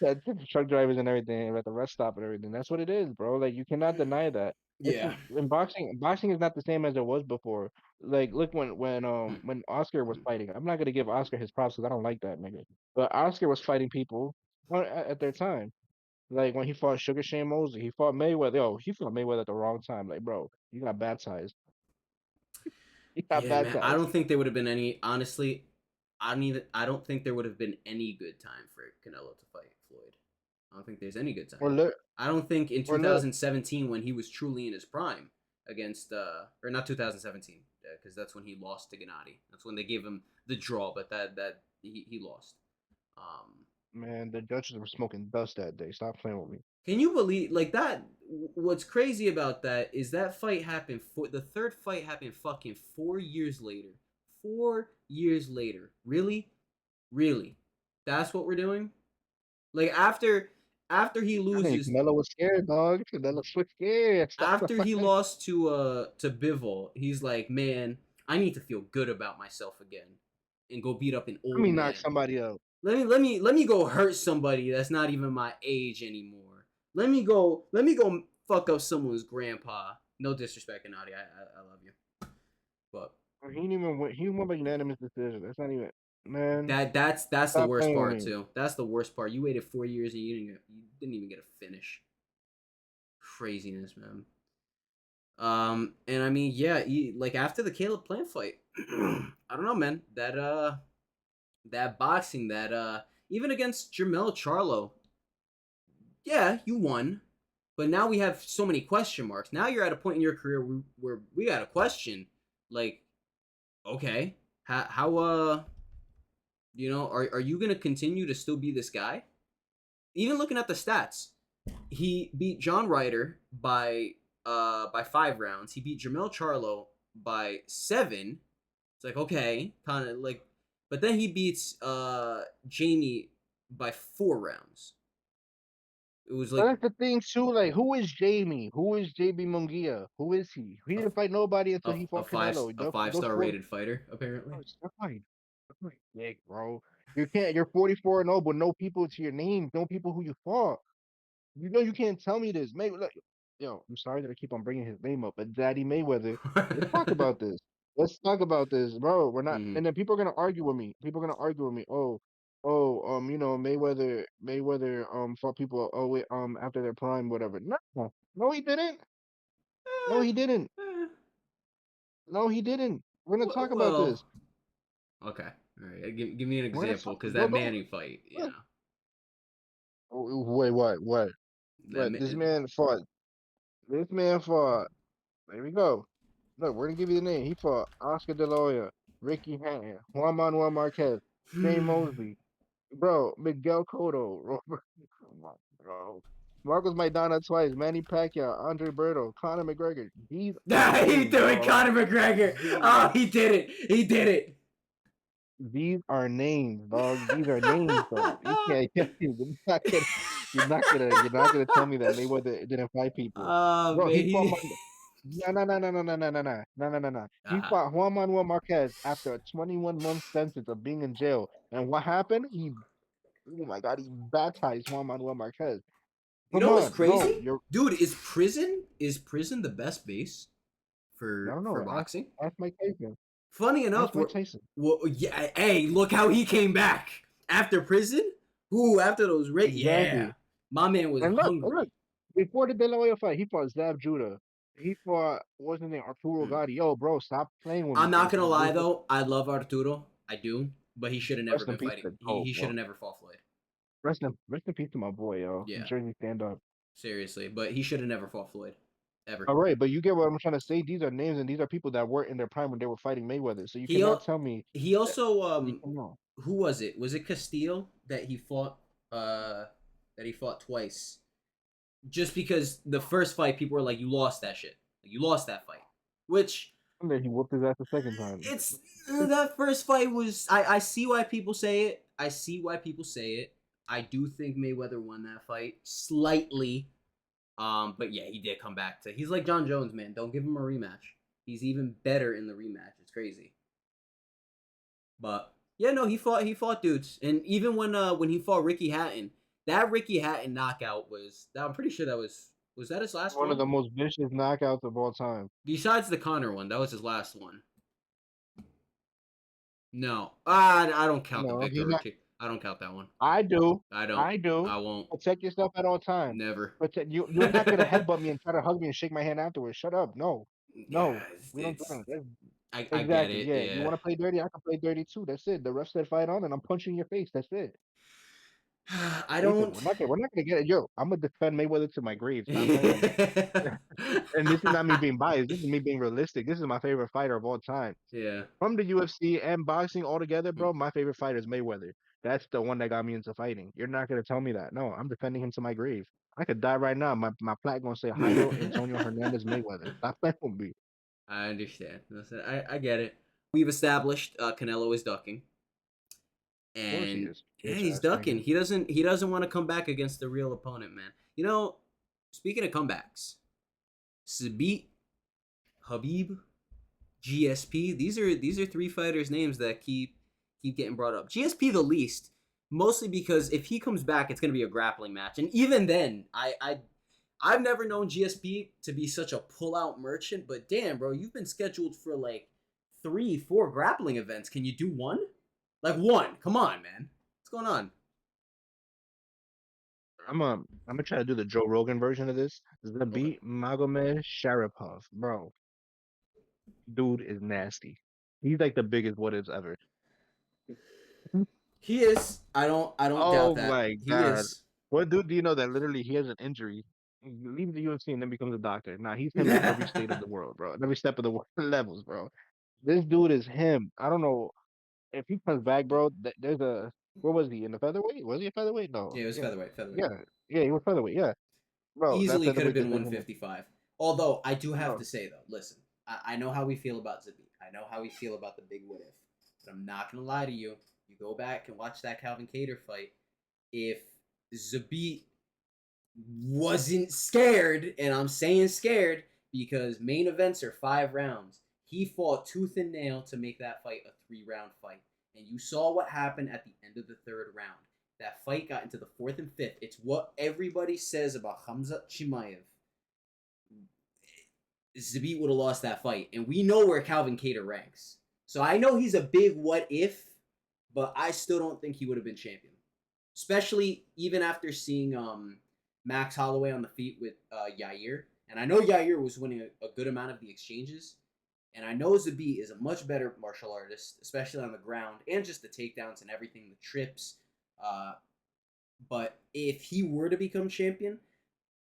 that truck drivers and everything at the rest stop and everything. That's what it is, bro. Like you cannot deny that. It's Yeah. in boxing. Boxing is not the same as it was before. Like look when Oscar was fighting. I'm not gonna give Oscar his props because I don't like that nigga. But Oscar was fighting people at their time. Like when he fought Sugar Shane Mosley, he fought Mayweather. Yo, he fought Mayweather at the wrong time. Like bro, you got baptized. He got Yeah, man. I baptized. don't think there would have been any. Honestly, I don't even. I don't think there would have been any good time for Canelo to fight Floyd. I don't think there's any good time. Or look, I don't think in or look. 2017 when he was truly in his prime against or not 2017 because that's when he lost to Gennady. That's when they gave him the draw, but that he lost. Um, Man, the judges were smoking dust that day. Stop playing with me. Can you believe like that? What's crazy about that is that fight happened for the third fight happened fucking 4 years later. 4 years later, really, really. That's what we're doing. Like after he I mean, loses, Canelo was scared, dog. Canelo was scared. Stop the after fuck. he lost to Bivol, he's like, man, I need to feel good about myself again and go beat up an Let old me knock man. somebody out. Let me go hurt somebody that's not even my age anymore. Let me go fuck up someone's grandpa. No disrespect, Gennady. I love you, but He didn't even win. He won by unanimous decision. That's not even. Man, that's the stop worst playing with part me. too. That's the worst part. You waited 4 years and you didn't even get a finish. Craziness, man. And I mean, yeah, like after the Caleb Plant fight, I don't know, man. That boxing, that even against Jermell Charlo, yeah, you won. But now we have so many question marks. Now you're at a point in your career where we got a question, like, okay, how are you gonna continue to still be this guy? Even looking at the stats, he beat John Ryder by 5 rounds. He beat Jamel Charlo by 7. It's like okay, kind of like, but then he beats Jamie by 4 rounds. It was But like that's the thing too. Like, who is Jamie? Who is JB Munguia? Who is he? He a, didn't fight nobody a, until he a fought five Canelo. a five Those star four. rated fighter apparently. Oh, it's fine. Yeah, bro. You can't. You're 44 and 0, but no people to your name. No people who you fought. You know you can't tell me this. Look, yo, I'm sorry that I keep on bringing his name up, but Daddy Mayweather. Let's talk about this. Let's talk about this, bro. We're not, Hmm. and then people are gonna argue with me. People are gonna argue with me. Mayweather, fought people. Oh, wait, after their prime, whatever. No, no, he didn't. No, he didn't. No, he didn't. We're gonna talk about Well, this. okay, all right. Give me an We're gonna example talk. because that Don't. Manning fight, Wait, what? that What? This man fought. This man fought. There we go. Look, we're gonna give you the name. He fought Oscar De La Hoya, Ricky Hatton, Juan Manuel Marquez, Shane Mosley, bro, Miguel Cotto, Robert, come on, bro, Marcos Maidana twice, Manny Pacquiao, Andre Berto, Conor McGregor. These are he names, threw it, dog. Conor McGregor. These, Oh, he did it. He did it. these are names, dog. These are names, though. You can't. You're not kidding. you're not gonna tell me that Mayweather didn't fight people. Oh Bro, man, he fought no, no, no, no, no, no, no, no, no, no, no, no, no. He fought Juan Manuel Marquez after a 21-month sentence of being in jail. And what happened? Oh my God, he baptized Juan Manuel Marquez. you Come know what's on, no, crazy, you're dude? Is prison the best base I don't for know. boxing? Ask Mike Tyson. Funny Ask enough, Mike Tyson. well, yeah. Hey, look how he came back after prison. Ooh, after those yeah, Exactly. my man was And look, hungry. before the De La Hoya fight, he fought Zab Judah. He fought what's his name, Arturo Mm. Gotti. Yo, bro, stop playing with I'm me. not Like gonna lie this, though, I love Arturo, I do, but he should have never rest in been peace fighting. to He Gold, he should have bro. never fought Floyd. Rest in peace to my boy, yo. Yeah, Jersey stand up. seriously, but he should have never fought Floyd, ever. All right, but you get what I'm trying to say. These are names and these are people that weren't in their prime when they were fighting Mayweather. So you He cannot tell me he that also you can know. who was it? Was it Castillo that he fought twice? Just because the first fight people were like, you lost that shit, like, you lost that fight, which And then he whooped his ass the second time. it's that first fight was I see why people say it. I see why people say it. I do think Mayweather won that fight slightly. But yeah, he did come back to. He's like John Jones, man. Don't give him a rematch. He's even better in the rematch. It's crazy. But yeah, no, he fought dudes, and even when he fought Ricky Hatton, that Ricky Hatton knockout was. I'm pretty sure that was that his last One of one. the most vicious knockouts of all time. Besides the Connor one, that was his last one. No, I don't count the No, Victor he's not. Ortiz. I don't count that one. I do. I don't. I do. I won't. Protect yourself at all times. Never. Protect you. You're not gonna headbutt me and try to hug me and shake my hand afterwards. Shut up. No, no, Yeah, we don't do that. I get Exactly. it. Yeah. You Yeah. want to play dirty? I can play dirty too. That's it. The ref said fight on, and I'm punching your face. That's it. I Listen, don't. we're not gonna get it. Yo, I'm gonna defend Mayweather to my grave. Stop playing with me. And this is not me being biased. This is me being realistic. This is my favorite fighter of all time. Yeah. From the UFC and boxing altogether, bro, my favorite fighter is Mayweather. That's the one that got me into fighting. You're not gonna tell me that. No, I'm defending him to my grave. I could die right now. My plaque gonna say Jairo Antonio Hernandez Mayweather. Stop playing with me. I understand. Listen, I get it. We've established Canelo is ducking, Of course he and is. yeah, Bitch he's ass ducking. nigga. He doesn't want to come back against the real opponent, man. You know, speaking of comebacks, Sabit, Habib, GSP. These are three fighters' names that keep getting brought up. GSP the least, mostly because if he comes back, it's gonna be a grappling match, and even then, I've never known GSP to be such a pull-out merchant, but damn, bro, you've been scheduled for like 3, 4 grappling events. Can you do one? Like one? Come on, man. What's going on? I'm gonna try to do the Joe Rogan version of this. Okay. Zabit Magomed Sharipov, bro. Dude is nasty. He's like the biggest what ifs ever. He is. I don't doubt Oh that. my He God. is. What dude do you know that literally he has an injury, leaves the UFC and then becomes a doctor? Nah, he's him in every state of the world, bro. In every step of the levels, bro. This dude is him. I don't know if he comes back, bro. There's a where was he in the featherweight? Was he a featherweight? No. Yeah, it was Yeah, featherweight, featherweight. yeah, yeah. He was featherweight. Yeah, bro. That Easily could have featherweight been division is 155. Although I do have no. to say though, listen, I know how we feel about Zabit. I know how we feel about the big what if. But I'm not gonna lie to you. You go back and watch that Calvin Cater fight. If Zabit wasn't scared, and I'm saying scared because main events are 5 rounds. He fought tooth and nail to make that fight a 3-round fight. And you saw what happened at the end of the third round. That fight got into the fourth and fifth. It's what everybody says about Hamza Chimaev. Zabit would have lost that fight. And we know where Calvin Cater ranks. So I know he's a big what if, but I still don't think he would have been champion. Especially even after seeing Max Holloway on the feet with Yair. And I know Yair was winning a good amount of the exchanges. And I know Zabit is a much better martial artist, especially on the ground and just the takedowns and everything, the trips. Uh, but if he were to become champion,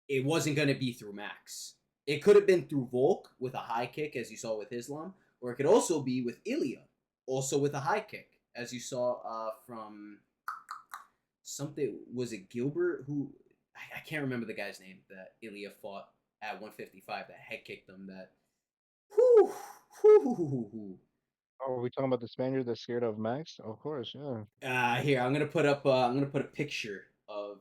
it wasn't going to be through Max. It could have been through Volk with a high kick, as you saw with Islam, or it could also be with Ilya, also with a high kick, as you saw from something. Was it Gilbert who? I can't remember the guy's name that Ilya fought at 155 that head kicked him. That. Whew, whew. Oh, are we talking about the Spaniard that's scared of Max? Of course, yeah. Here I'm gonna put up. I'm gonna put a picture of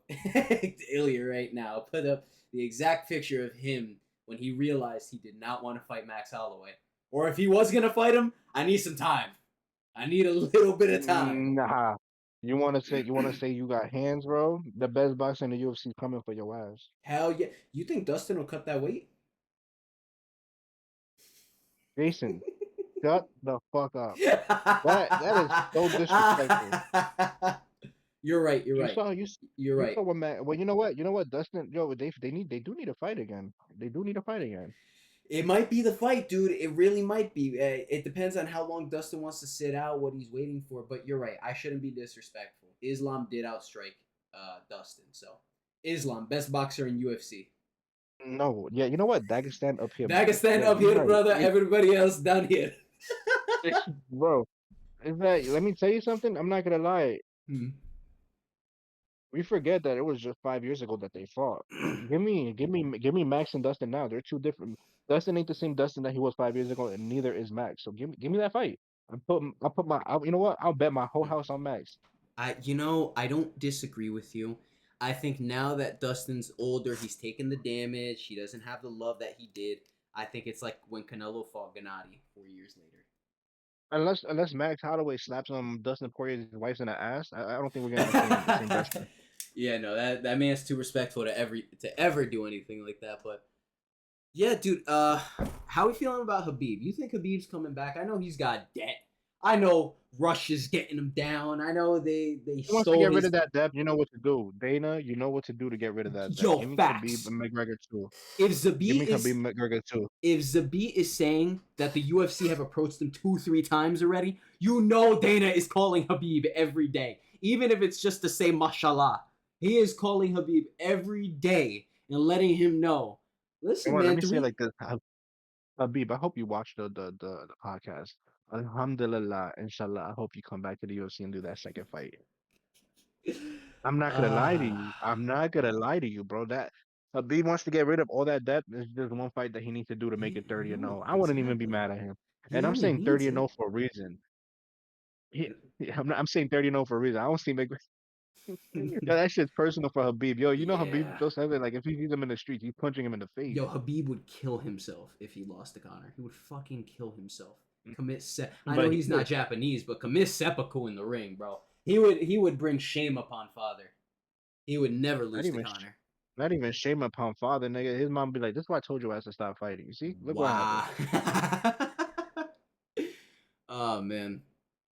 Ilya right now put up the exact picture of him when he realized he did not want to fight Max Holloway. Or if he was gonna fight him, I need some time. I need a little bit of time. Nah. You wanna say you got hands, bro? The best boxer in the UFC coming for your ass. Hell yeah. You think Dustin will cut that weight? Jason, shut the fuck up. That is so disrespectful. You're right. You're You right. saw you s- You're you right. saw what man. Well, you know what, Dustin. Yo, they do need a fight again. They do need a fight again. It might be the fight, dude. It really might be. It depends on how long Dustin wants to sit out, what he's waiting for. But you're right. I shouldn't be disrespectful. Islam did outstrike Dustin. So, Islam, best boxer in UFC. No, yeah, you know what? Dagestan up here, bro. Dagestan Yeah, up you're here, right. brother. Everybody else down here. Bro, is that? Let me tell you something. I'm not gonna lie. Hmm. We forget that it was just 5 years ago that they fought. Give me Max and Dustin now. They're two different. Dustin ain't the same Dustin that he was 5 years ago, and neither is Max. So give me that fight. You know what? I'll bet my whole house on Max. I don't disagree with you. I think now that Dustin's older, he's taken the damage. He doesn't have the love that he did. I think it's like when Canelo fought Gennady 4 years later. Unless Max Holloway slaps Dustin Poirier's wife in the ass, I don't think we're getting the same Dustin. Yeah, no, that man's too respectful to ever do anything like that. But yeah, dude, how are we feeling about Habib? You think Habib's coming back? I know he's got debt. I know Russia's getting him down. I know they He wants to stole get rid his of that depth. You know what to do, Dana. You know what to do to get rid of that depth. yo Give me Khabib facts. and McGregor too. If Give Zabit me Khabib is and McGregor too. if Zabit is saying that the UFC have approached him 2-3 times already, you know Dana is calling Habib every day, even if it's just to say mashallah. He is calling Habib every day and letting him know. You know Listen, what? Let man, me say it three. like this. Habib, I hope you watch the podcast. Alhamdulillah, inshallah. I hope you come back to the UFC and do that second fight. I'm not gonna lie to you. Ah, I'm not gonna lie to you, bro. That Habib wants to get rid of all that depth. There's just one fight that he needs to do to make it 30 and no, 0. I wouldn't even be exactly. mad at him. He And I'm only saying needs 30 and it. 0 for a reason. I'm saying 30 and 0 for a reason. I don't see McGregor. That shit's personal for Habib. Yo, you know Habib Yeah. Joe says it like if he sees him in the streets, he's punching him in the face. Yo, Habib would kill himself if he lost to Connor. He would fucking kill himself. I know But he he's not would Japanese, but commit seppuku in the ring, bro. He would bring shame upon father. He would never not lose to even Connor. not even shame upon father, nigga. His mom be like, "This is why I told you I to stop fighting." You see, look what happened, Wow. Oh man.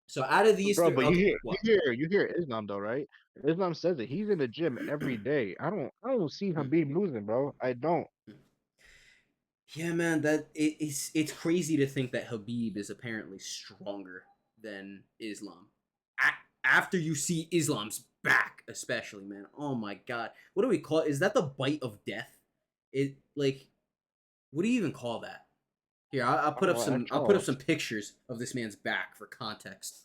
So out of these bro. three, But you okay, hear, you what? hear, you hear Islam though, right? Islam says it. He's in the gym every day. I don't see Habib losing, bro. I don't. Yeah, man, it's crazy to think that Habib is apparently stronger than Islam. After you see Islam's back, especially, man. Oh my god, what do we call it? Is that the bite of death? It like what do you even call that? Here, I'll I put don't up know. some. Ask I'll put up Charles. some pictures of this man's back for context.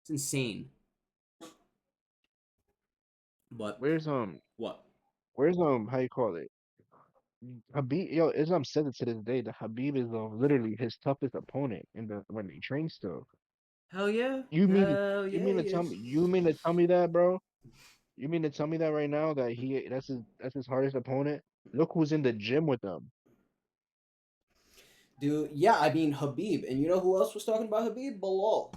It's insane. But Where's what? where's how you call it? Habib, yo, Islam said it to this day that Habib is literally his toughest opponent in the when he trains still. Hell yeah, You mean to hell you yeah, mean he to tell is. me you mean to tell me that, bro? You mean to tell me that right now that that's his hardest opponent? Look who's in the gym with them. Dude, yeah, I mean Habib, and you know who else was talking about Habib? Bilal.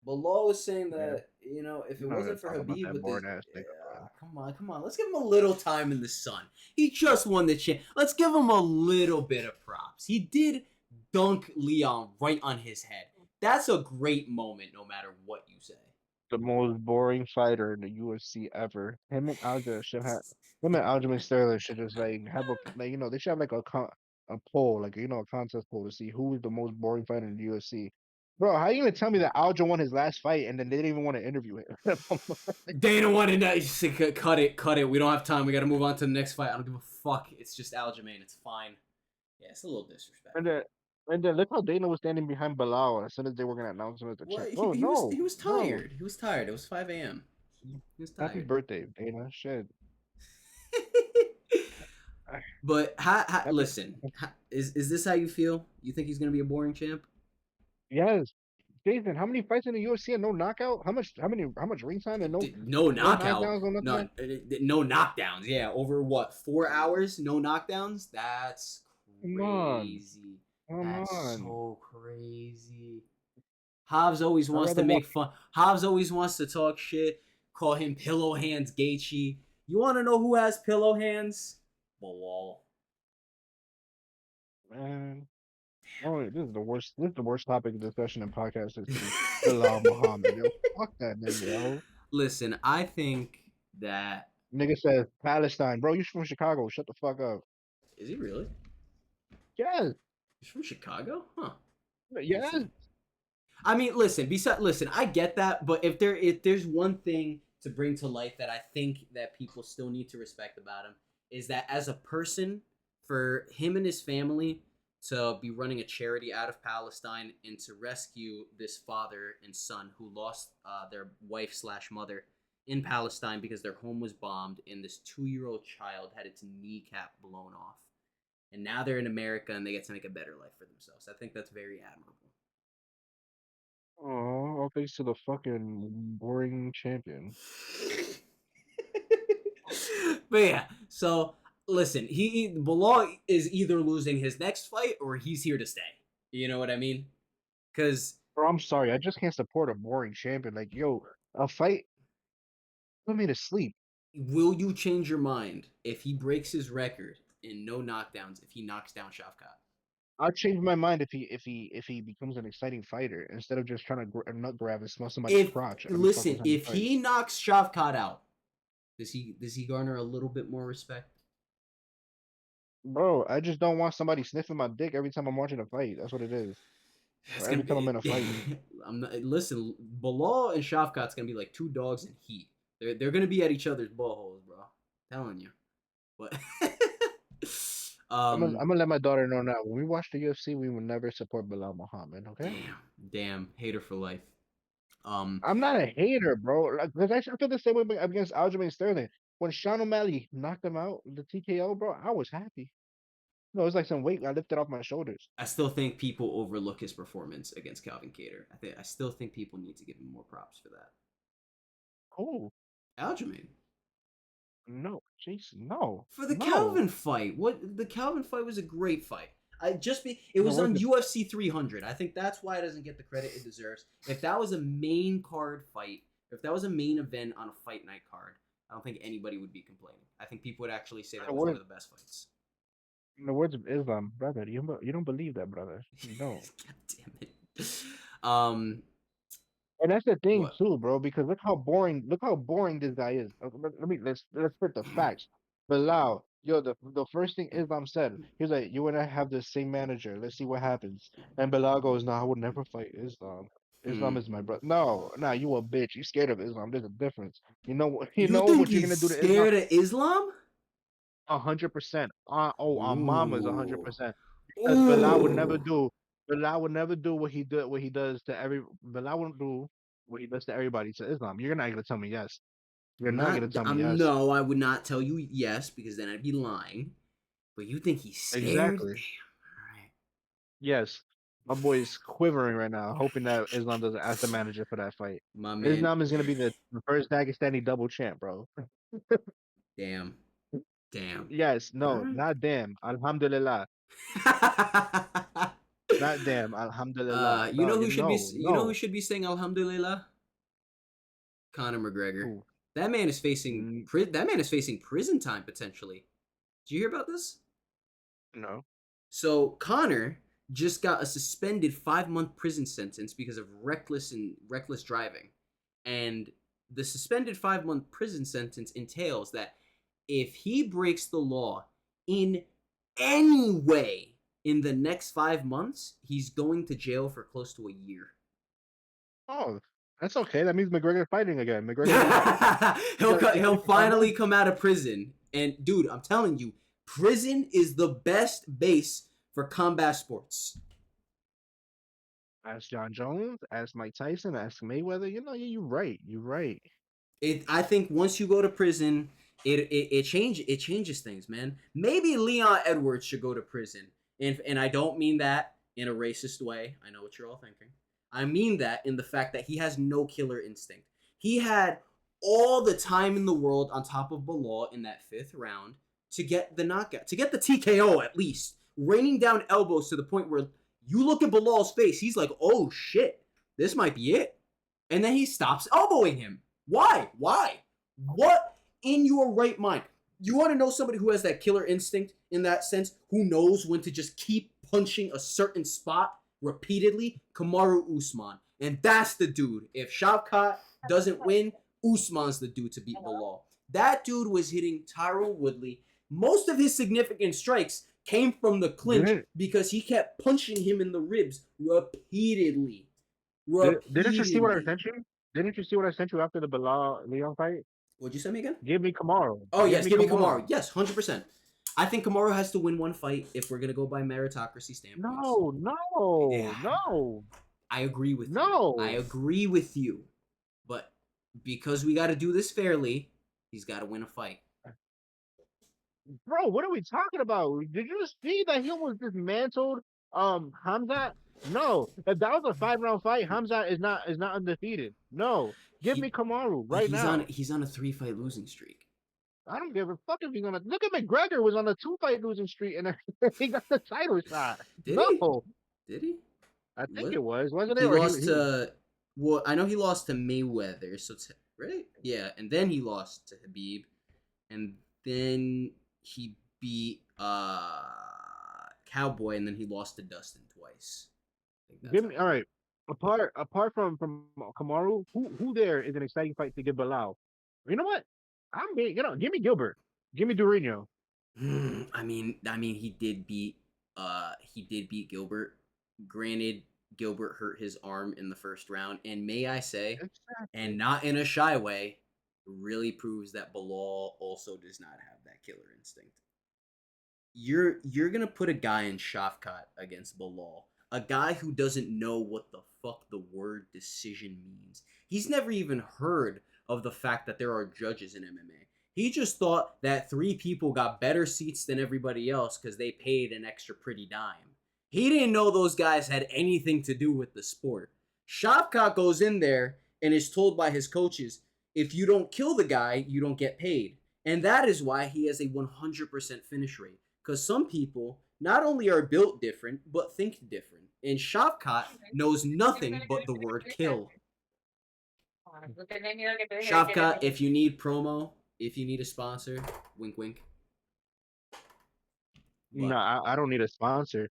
Bilal was saying Man, that if I'm it not gonna wasn't for talk about Habib that with his boring ass nigga, yeah, bro. come on, let's give him a little time in the sun. He just won the champ. Let's give him a little bit of props. He did dunk Leon right on his head. That's a great moment, no matter what you say. The most boring fighter in the UFC ever. Him and Aljamain Sterling should just like have a like they should have like a poll, like a contest poll to see who is the most boring fighter in the UFC. Bro, how you gonna tell me that Aljo won his last fight and then they didn't even want to interview him? Dana wanted that. He said, cut it, cut it. We don't have time. We got to move on to the next fight. I don't give a fuck. It's just Aljamain. It's fine. Yeah, it's a little And disrespectful. then and then look how Dana was standing behind Bilal as soon as they were gonna announce him as the Well, champ. he, Bro, he was no, he was no. tired. He was tired. It was 5 a.m. He was Happy tired. birthday, Dana. Shit. But Happy. listen, is this how you feel? You think he's gonna be a boring champ? Yes. Jason, how many fights in the UFC and no knockout? How much ring time and No no knockout, knockdowns, no nothing? no knockdowns. Yeah, over what 4 hours, no knockdowns. That's Come on, crazy. come That's on. so crazy. Hobbs always I'd wants to rather make watch. fun. Hobbs always wants to talk shit. Call him pillow hands Gaethje. You want to know who has pillow hands? Bilal. Man, oh, this is the worst. This is the worst topic of discussion in podcast history. Bilal Muhammad, yo, fuck that nigga, yo. Listen, I think that Nigga says Palestine, bro. You from Chicago? Shut the fuck up. is he really? Yes, He's from Chicago? Huh. yes, Interesting. I mean, listen, I get that, but if there's one thing to bring to light that I think that people still need to respect about him is that as a person, for him and his family to be running a charity out of Palestine and to rescue this father and son who lost their wife slash mother in Palestine because their home was bombed and this 2-year-old child had its kneecap blown off. And now they're in America and they get to make a better life for themselves. I think that's very admirable. oh, all thanks to the fucking boring champion. But yeah, so listen, Bilal is either losing his next fight or he's here to stay. You know what I mean? Because Bro, I'm sorry, I just can't support a boring champion. Like, yo, a fight put me to sleep. will you change your mind if he breaks his record in no knockdowns if he knocks down Shavkat? I'll change my mind if he becomes an exciting fighter instead of just trying to nut grab and smell somebody's If crotch every fucking listen, time he if he fights. knocks Shavkat out, does he garner a little bit more respect? Bro, I just don't want somebody sniffing my dick every time I'm watching a fight. That's what it is. It's Or gonna every time I'm be. in a fight. I'm not. Listen, Bilal and Shavkat's gonna be like two dogs in heat. They're gonna be at each other's buttholes, bro. Telling you. But I'm gonna, um, I'm gonna let my daughter know now. When we watch the UFC, we will never support Bilal Muhammad. Okay? damn, hater for life. Um, I'm not a hater, bro. Like, 'cause I feel the same way against Aljamain Sterling. When Sean O'Malley knocked him out, the TKO, bro, I was happy. No, it was like some weight I lifted off my shoulders. I still think people overlook his performance against Calvin Cater. I still think people need to give him more props for that. Oh, Aljamain. no, Jason, no, For the no. Calvin fight. What the Calvin fight was a great fight. It No, was where's on the UFC 300. I think that's why it doesn't get the credit it deserves. If that was a main card fight, if that was a main event on a fight night card, I don't think anybody would be complaining. I think people would actually say in that the was one words of the best fights. in the words of Islam, brother? You don't believe that, brother? You don't. God damn it. Um, And that's the thing what? too, bro. Because look how boring this guy is. Let's put the facts. Bilal, yo, the first thing Islam said, he was like, "You and I have the same manager. Let's see what happens." And Bilal goes, "No, I would never fight Islam. Hmm. Islam is my brother." No, nah, you a bitch. You scared of Islam. There's a difference. You know what? You You know think what you're he's gonna do to Islam? scared of Islam? 100%. Oh, our mama's a hundred Ooh. percent. Because Ooh. Bilal would never do what he does to every. Bilal wouldn't do what he does to everybody to Islam. You're not gonna tell me yes. You're not gonna tell me I'm yes. no, I would not tell you yes because then I'd be lying. But you think he's scared? Exactly. Damn. All right. Yes. My boy is quivering right now, hoping that Islam doesn't ask the manager for that fight. My man. Islam is gonna be the first Dagestani double champ, bro. Damn. Damn. Yes, All no, right. not damn. Alhamdulillah. Not damn. Alhamdulillah. you No, know who should be you know who no. should be saying Alhamdulillah? Conor McGregor. Ooh, mm, That man is facing prison time potentially. Did you hear about this? no. So Connor just got a suspended 5-month prison sentence because of reckless driving, and the suspended 5-month prison sentence entails that if he breaks the law in any way in the next 5 months, he's going to jail for close to a year. Oh, that's okay. That means McGregor fighting again. McGregor gonna get He'll free for 5 months. finally come out of prison, and dude, I'm telling you, prison is the best base for combat sports. Ask John Jones, ask Mike Tyson, ask Mayweather. You know, yeah, you're right. You're right. I think once you go to prison, it changes things, man. Maybe Leon Edwards should go to prison, and I don't mean that in a racist way. I know what you're all thinking. I mean that in the fact that he has no killer instinct. He had all the time in the world on top of Bilal in that 5th round to get the knockout, to get the TKO at least, raining down elbows to the point where you look at Bilal's face, he's like, oh shit, this might be it. And then he stops elbowing him. Why? Why? What in your right mind? You want to know somebody who has that killer instinct in that sense, who knows when to just keep punching a certain spot repeatedly? Kamaru Usman. And that's the dude. If Shavkat doesn't win, Usman's the dude to beat Bilal. That dude was hitting Tyron Woodley. Most of his significant strikes came from the clinch because he kept punching him in the ribs repeatedly. Didn't you see what I sent you? Didn't you see what I sent you after the Bilal Leon fight? What'd you send me again? Give me Kamaru. Oh, yes, give me Kamaru. Yes, 100%. I think Kamaru has to win one fight if we're going to go by meritocracy standpoints. No. I agree with you. I agree with you. But because we got to do this fairly, he's got to win a fight. Bro, what are we talking about? Did you see that he almost dismantled Hamzat? No. If that was a 5-round fight, Hamzat is not undefeated. No. Give me Kamaru now. He's on a 3-fight losing streak. I don't give a fuck if he's gonna look at McGregor was on a 2-fight losing streak and he got the title shot. Did he? I think it was. Wasn't it? He lost to well, I know he lost to Mayweather, so right? Yeah, and then he lost to Khabib, and then he beat Cowboy, and then he lost to Dustin twice. Give me all right. Apart from Kamaru, who there is an exciting fight to give Bilal? You know what? Give me Gilbert. Give me Durinho. I mean, he did beat Gilbert. Granted, Gilbert hurt his arm in the first round, and may I say, and not in a shy way, really proves that Bilal also does not have that killer instinct. You're gonna put a guy in Shavkat against Bilal, a guy who doesn't know what the fuck the word decision means. He's never even heard of the fact that there are judges in MMA. He just thought that 3 people got better seats than everybody else because they paid an extra pretty dime. He didn't know those guys had anything to do with the sport. Shavkat goes in there and is told by his coaches, if you don't kill the guy, you don't get paid. And that is why he has a 100% finish rate. Because some people not only are built different, but think different. And Shavkat knows nothing but the word kill. Shavkat, if you need promo, if you need a sponsor, wink wink. But, no, I don't need a sponsor.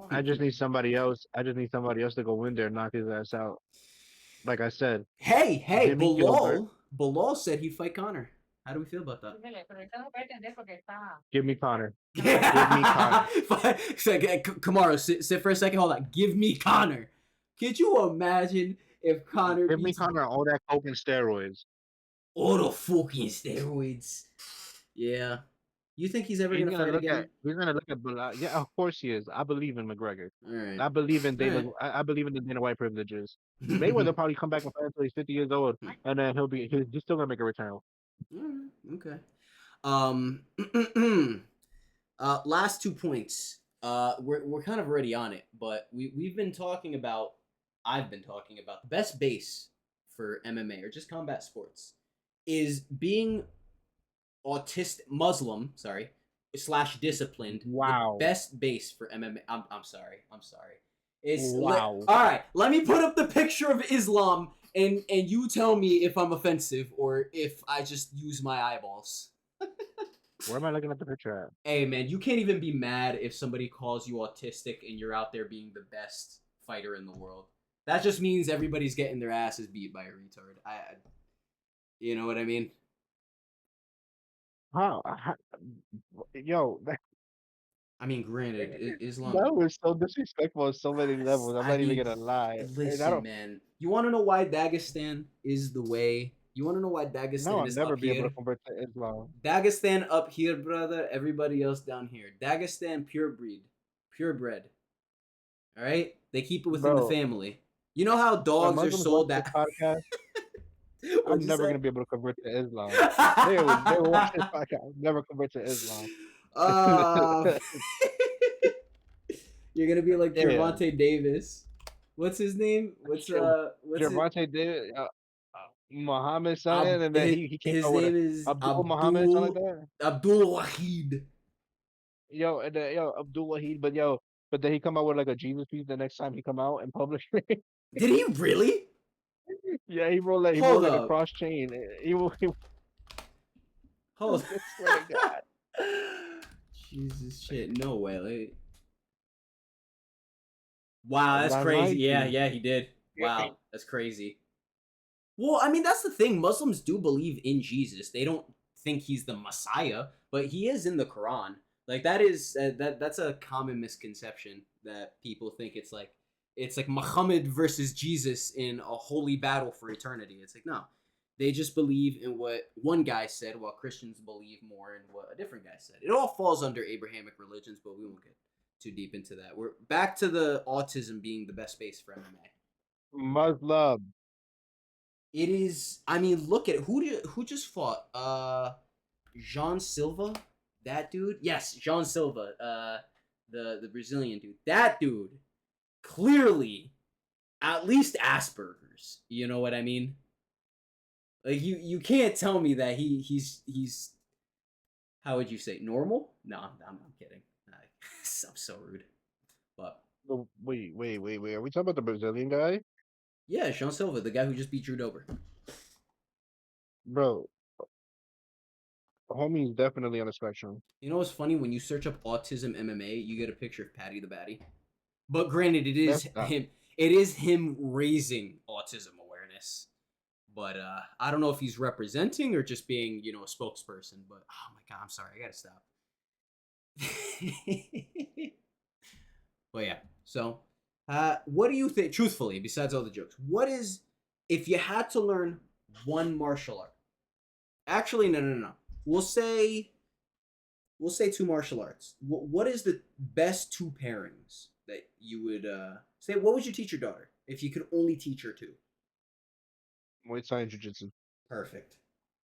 I just need somebody else. I just need somebody else to go in there and knock his ass out. Like I said. Hey, Bilal said he'd fight Conor. How do we feel about that? Give me Conor. Give me Conor. Kamaru, sit for a second. Hold on. Give me Conor. Could you imagine if Conor give me Conor all that coke and steroids? All the fucking steroids. Yeah. You think he's ever gonna fight again? He's gonna look at Bilal. Yeah, of course he is. I believe in McGregor. All right. I believe in Dana. Right. I believe in the Dana White privileges. Mayweather probably come back and fight until he's 50 years old, and then he's still gonna make a return. Okay. Last 2 points. We're kind of already on it, but I've been talking about the best base for MMA or just combat sports is being Muslim / disciplined. Wow. The best base for MMA. I'm sorry. It's wow. All right, let me put up the picture of Islam and you tell me if I'm offensive or if I just use my eyeballs. Where am I looking at the picture at? Hey man, you can't even be mad if somebody calls you autistic and you're out there being the best fighter in the world. That just means everybody's getting their asses beat by a retard. You know what I mean? Yo. I mean, granted, Islam. That was so disrespectful on so many levels. I'm not even gonna lie. Listen, man. You want to know why Dagestan is the way? You want to know why Dagestan is up here? I'll never be able to convert to Islam. Dagestan up here, brother. Everybody else down here. Dagestan purebred. All right, they keep it within the family. You know how dogs are sold that. I'm never gonna be able to convert to Islam. They will watch this podcast. I'll never convert to Islam. You're gonna be like Gervonta Davis what's his name? What's it? Gervonta Davis, Muhammad something, Ab, and then he came his out with a name is Abdul Muhammad something like that. Abdul Wahid. Yo, and then, yo, Abdul Wahid, but then he come out with like a Jesus piece the next time he come out in public. Did he really? Yeah, he Hold rolled like a up. cross chain. Hold. I swear to God. Jesus shit. No way. Wow, I'm that's not crazy. lying to Yeah, you. yeah, he did. Wow, that's crazy. Well, I mean, that's the thing. Muslims do believe in Jesus. They don't think he's the Messiah, but he is in the Quran. Like that is that's a common misconception that people think it's like Muhammad versus Jesus in a holy battle for eternity. It's like no. They just believe in what one guy said while Christians believe more in what a different guy said. It all falls under Abrahamic religions, but we won't get too deep into that. We're back to the autism being the best space for MMA. Muslim. It is. I mean, look at who just fought. Jean Silva, that dude. Yes, Jean Silva. The Brazilian dude. That dude clearly at least Asperger's. You know what I mean? Like you can't tell me that he's how would you say normal? No, I'm kidding. I'm so rude. But Wait. Are we talking about the Brazilian guy? yeah, Jean Silva, the guy who just beat Drew Dober. Bro, homie's definitely on the spectrum. You know what's funny? When you search up autism MMA, you get a picture of Patty the Batty. But granted, it That's is not him. It is him raising autism awareness. But I don't know if he's representing or just being, a spokesperson. But oh my god, I'm sorry, I gotta stop. But yeah, so what do you think? Truthfully, besides all the jokes, what is if you had to learn one martial art? Actually, no. We'll say two martial arts. What is the best two pairings that you would say? What would you teach your daughter if you could only teach her two? Muay Thai and Jiu-Jitsu. Perfect.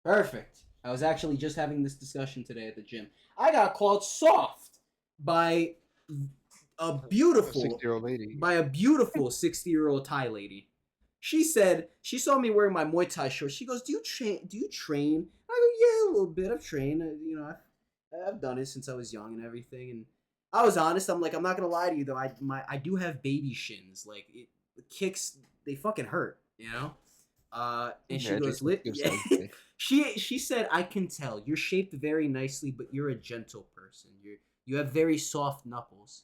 Perfect. I was actually just having this discussion today at the gym. I got called soft by a A beautiful 60-year-old lady. 60-year-old Thai lady. She said she saw me wearing my Muay Thai shorts. She goes, "Do you train? Do you train?" I go, "Yeah, a little bit. I've trained. I've done it since I was young and everything." And I was honest. I'm like, I'm not gonna lie to you though. I do have baby shins. Like the kicks, they fucking hurt. And she Yeah, goes, Jason "Lit." gives Yeah. size. She said, "I can tell you're shaped very nicely, but you're a gentle person. You have very soft knuckles."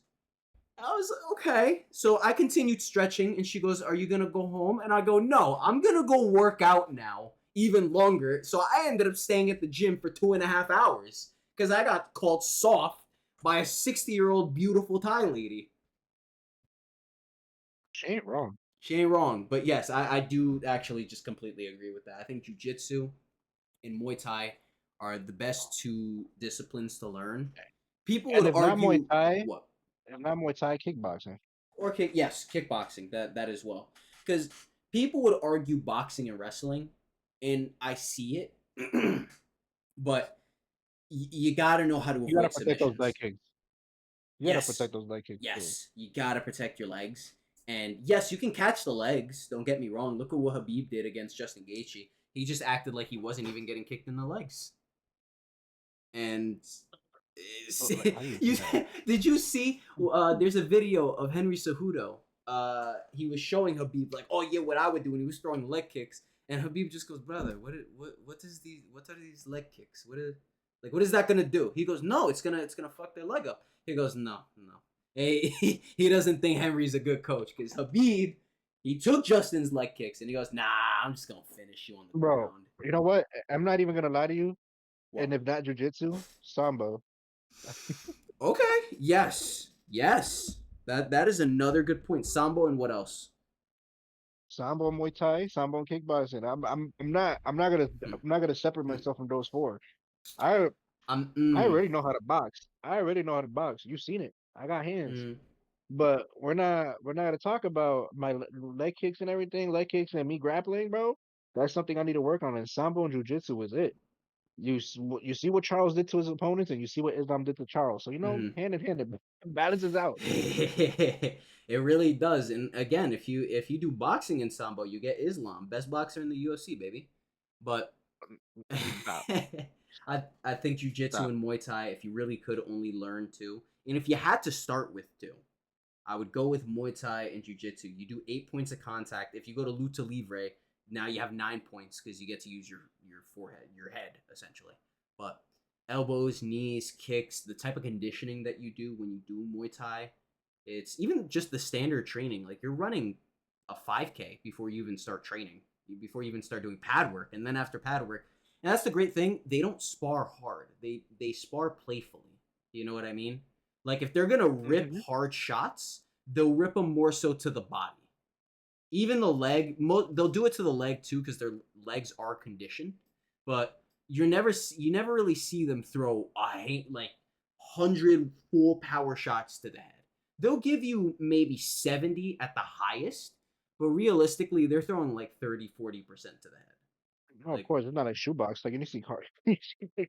I was like, okay. So I continued stretching, and she goes, "Are you gonna go home?" And I go, "No, I'm gonna go work out now, even longer." So I ended up staying at the gym for 2.5 hours because I got called soft by a 60-year-old beautiful Thai lady. She ain't wrong. She ain't wrong, but yes, I do actually just completely agree with that. I think jujitsu and Muay Thai are the best two disciplines to learn. People And would argue what if not Muay Thai, kickboxing. or yes, kickboxing that as well, because people would argue boxing and wrestling, and I see it, but you got to know how to You gotta avoid protect those leg submissions. kicks. You gotta Yes, protect those leg kicks too. yes, you got to protect your legs, and yes, you can catch the legs. Don't get me wrong. Look at what Habib did against Justin Gaethje. He just acted like he wasn't even getting kicked in the legs. And Like, how do you you do that? did you see? There's a video of Henry Cejudo. He was showing Habib like, "Oh yeah, what I would do," when he was throwing leg kicks, and Habib just goes, "Brother, what are these leg kicks? What is that gonna do?" He goes, "No, it's gonna fuck their leg up." He goes, "No, no." He doesn't think Henry's a good coach because Habib, he took Justin's leg kicks and he goes, "Nah, I'm just gonna finish you on the Bro, ground." you know what? I'm not even gonna lie to you. What? And if not jujitsu, sambo. Okay. Yes. Yes. That is another good point. Sambo and what else? Sambo and Muay Thai, Sambo and kickboxing. Hmm. I'm not gonna separate Hmm. myself from those four. I Um. I Mm, already know how to box. I already know how to box. You've seen it. I got hands. mm. But we're not gonna talk about my leg kicks and everything, leg kicks and me grappling, bro. That's something I need to work on. And Sambo and Jiu-Jitsu is it. you see what Charles did to his opponents, and you see what Islam did to Charles. So Hmm. hand in hand, it balances out. It really does. And again, if you do boxing in Sambo, you get Islam, best boxer in the UFC, baby. But Stop, I think jujitsu stop. and Muay Thai, if you really could only learn two, and if you had to start with two, I would go with Muay Thai and Jiu-Jitsu. You do 8 points of contact. If you go to Lucha Livre, now you have 9 points because you get to use your forehead, your head, essentially. But elbows, knees, kicks, the type of conditioning that you do when you do Muay Thai, it's even just the standard training. Like you're running a 5K before you even start training, before you even start doing pad work, and then after pad work. And that's the great thing. They don't spar hard. They spar playfully. You know what I mean? Like if they're gonna rip Hmm. hard shots, they'll rip them more so to the body. Even the leg, they'll do it to the leg too because their legs are conditioned. But you never really see them throw I hate like 100 full power shots to the head. They'll give you maybe 70 at the highest, but realistically, they're throwing like 30-40% to the head. No, of Like course, it's not like shoebox. Like you see,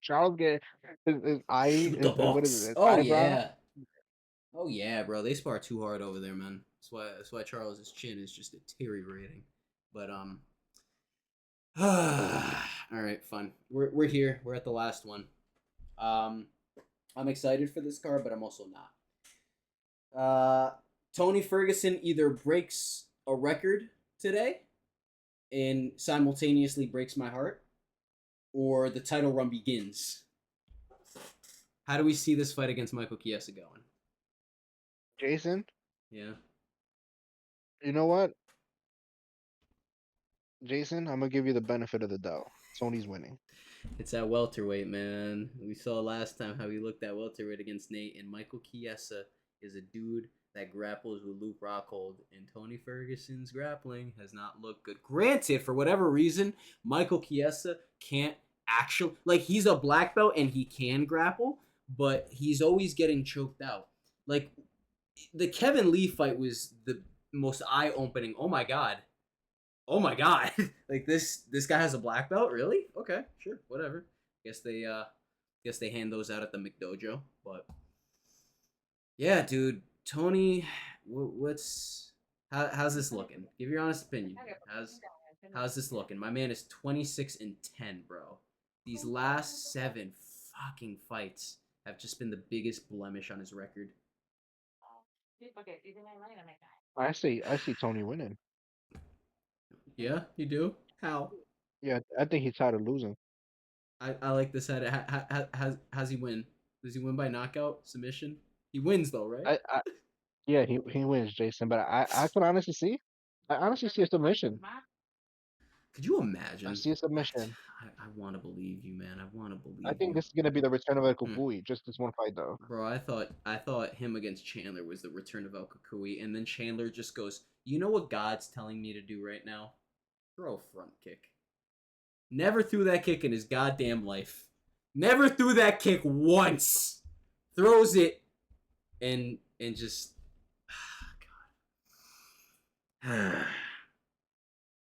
Charles get his eye, shoot the what is it? box. His Oh eyebrow. yeah. Oh yeah, bro. They spar too hard over there, man. That's why Charles's chin is just deteriorating. But all right, fun. We're here. We're at the last one. Um, I'm excited for this card, but I'm also not. Tony Ferguson either breaks a record today and simultaneously breaks my heart, or the title run begins. How do we see this fight against Michael Chiesa going? Jason, Yeah. you know what? Jason, I'm gonna give you the benefit of the doubt. Tony's winning. It's at welterweight, man. We saw last time how he looked at welterweight against Nate, and Michael Chiesa is a dude that grapples with Luke Rockhold, and Tony Ferguson's grappling has not looked good. Granted, for whatever reason, Michael Chiesa can't actually like he's a black belt and he can grapple, but he's always getting choked out. Like the Kevin Lee fight was the most eye-opening. Oh my god, like this guy has a black belt, really? Okay, sure, whatever. Guess they hand those out at the McDojo. But yeah, dude, Tony, what's how's this looking? Give your honest opinion. How's this looking? My man is 26-10, bro. These last 7 fucking fights have just been the biggest blemish on his record. I see Tony winning. Yeah, you do. How? Yeah, I think he's tired of losing. I like this. How's he win? Does he win by knockout submission? He wins though, right? I yeah, he wins, Jason. But I could honestly see, I honestly see a submission. Could you I imagine? see a submission. I want to believe you, man. I want to I believe think you. this is gonna be the return of El Hmm. Cucuy, just this one fight though. Bro, I thought him against Chandler was the return of El Kakui, and then Chandler just goes, you know what God's telling me to do right now? Throw a front kick. Never threw that kick in his goddamn life. Never threw that kick once. Throws it and just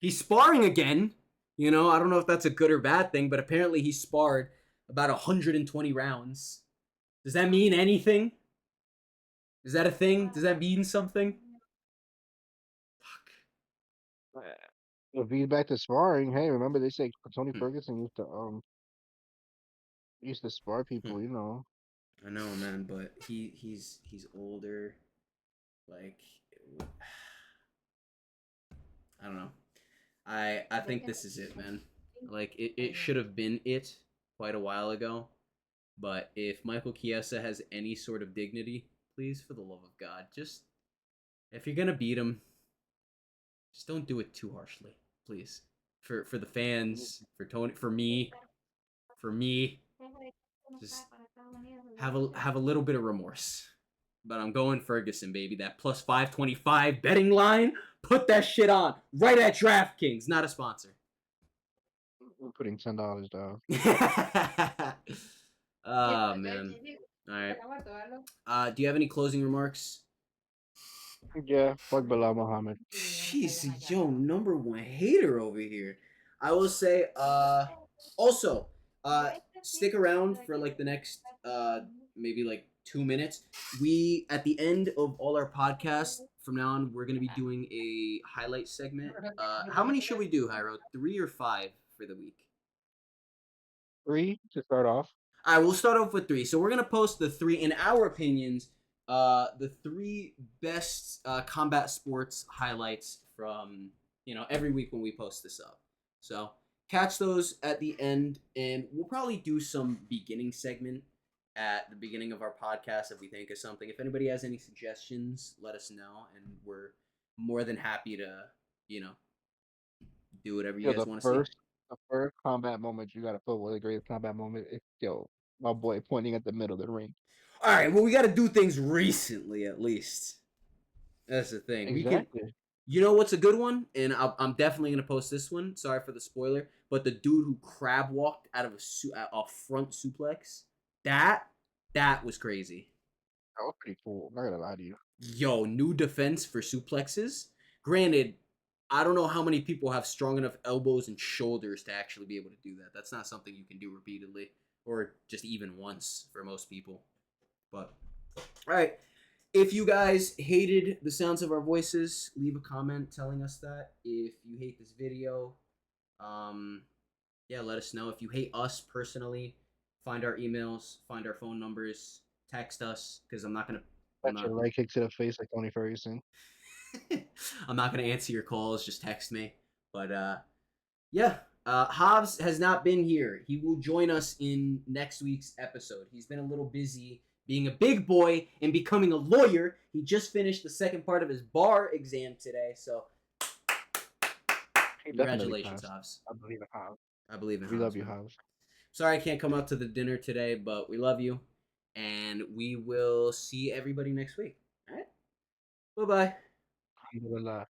he's sparring again. You know, I don't know if that's a good or bad thing, but apparently he sparred about 120 rounds. Does that mean anything? Is that a thing? Does that mean something? Fuck. Uh, If he's back to sparring, hey, remember they say Tony Hmm. Ferguson used to spar Hmm. people. I know, man, but he's older. Like, I don't know. I think this is it, man. Like it should have been it quite a while ago. But if Michael Chiesa has any sort of dignity, please, for the love of God, just if you're gonna beat him, just don't do it too harshly, please. For the fans, for Tony, for me, just have a little bit of remorse. But I'm going Ferguson, baby. That plus 525 betting line. Put that shit on right at DraftKings. Not a sponsor. We're putting $10 down. Oh man. All right. Do you have any closing remarks? Yeah, fuck Bilal Muhammad. Jeez, yo, number one hater over here. I will say, also, Uh, Stick around for like the next maybe like 2 minutes. We at the end of all our podcasts from now on, we're gonna be doing a highlight segment. How many should we do, Jairo? 3 or 5 for the week? 3 to start off. All right, we'll start off with 3. So we're gonna post the three, in our opinions, the 3 best combat sports highlights from every week when we post this up. So catch those at the end, and we'll probably do some beginning segment at the beginning of our podcast if we think of something. If anybody has any suggestions, let us know, and we're more than happy to you know do whatever you Yo, guys want to see. the first combat moment you gotta put was the greatest combat moment. It's my boy pointing at the middle of the ring. All right, well we got to do things recently at least. That's the thing. We can. Exactly. You know what's a good one? And I'm definitely gonna post this one. Sorry for the spoiler, but the dude who crab walked out of a front suplex, that that was crazy. That was pretty cool. I'm not gonna lie to you. Yo, new defense for suplexes. Granted, I don't know how many people have strong enough elbows and shoulders to actually be able to do that. That's not something you can do repeatedly or just even once for most people. But all right, if you guys hated the sounds of our voices, leave a comment telling us that. If you hate this video, yeah, let us know. If you hate us personally, find our emails, find our phone numbers, text us because I'm Got your not leg kick to the face like Tony Ferguson. I'm not gonna answer your calls. Just text me. But yeah, Hobbs has not been here. He will join us in next week's episode. He's been a little busy being a big boy and becoming a lawyer. He just finished the second part of his bar exam today. So He definitely congratulations, passed. Hobbs. I believe in Hobbs. I believe in We Hobbs, love you, man. Hobbs. Sorry I can't come out to the dinner today, but we love you. And we will see everybody next week. All right? Bye-bye. Alhamdulillah.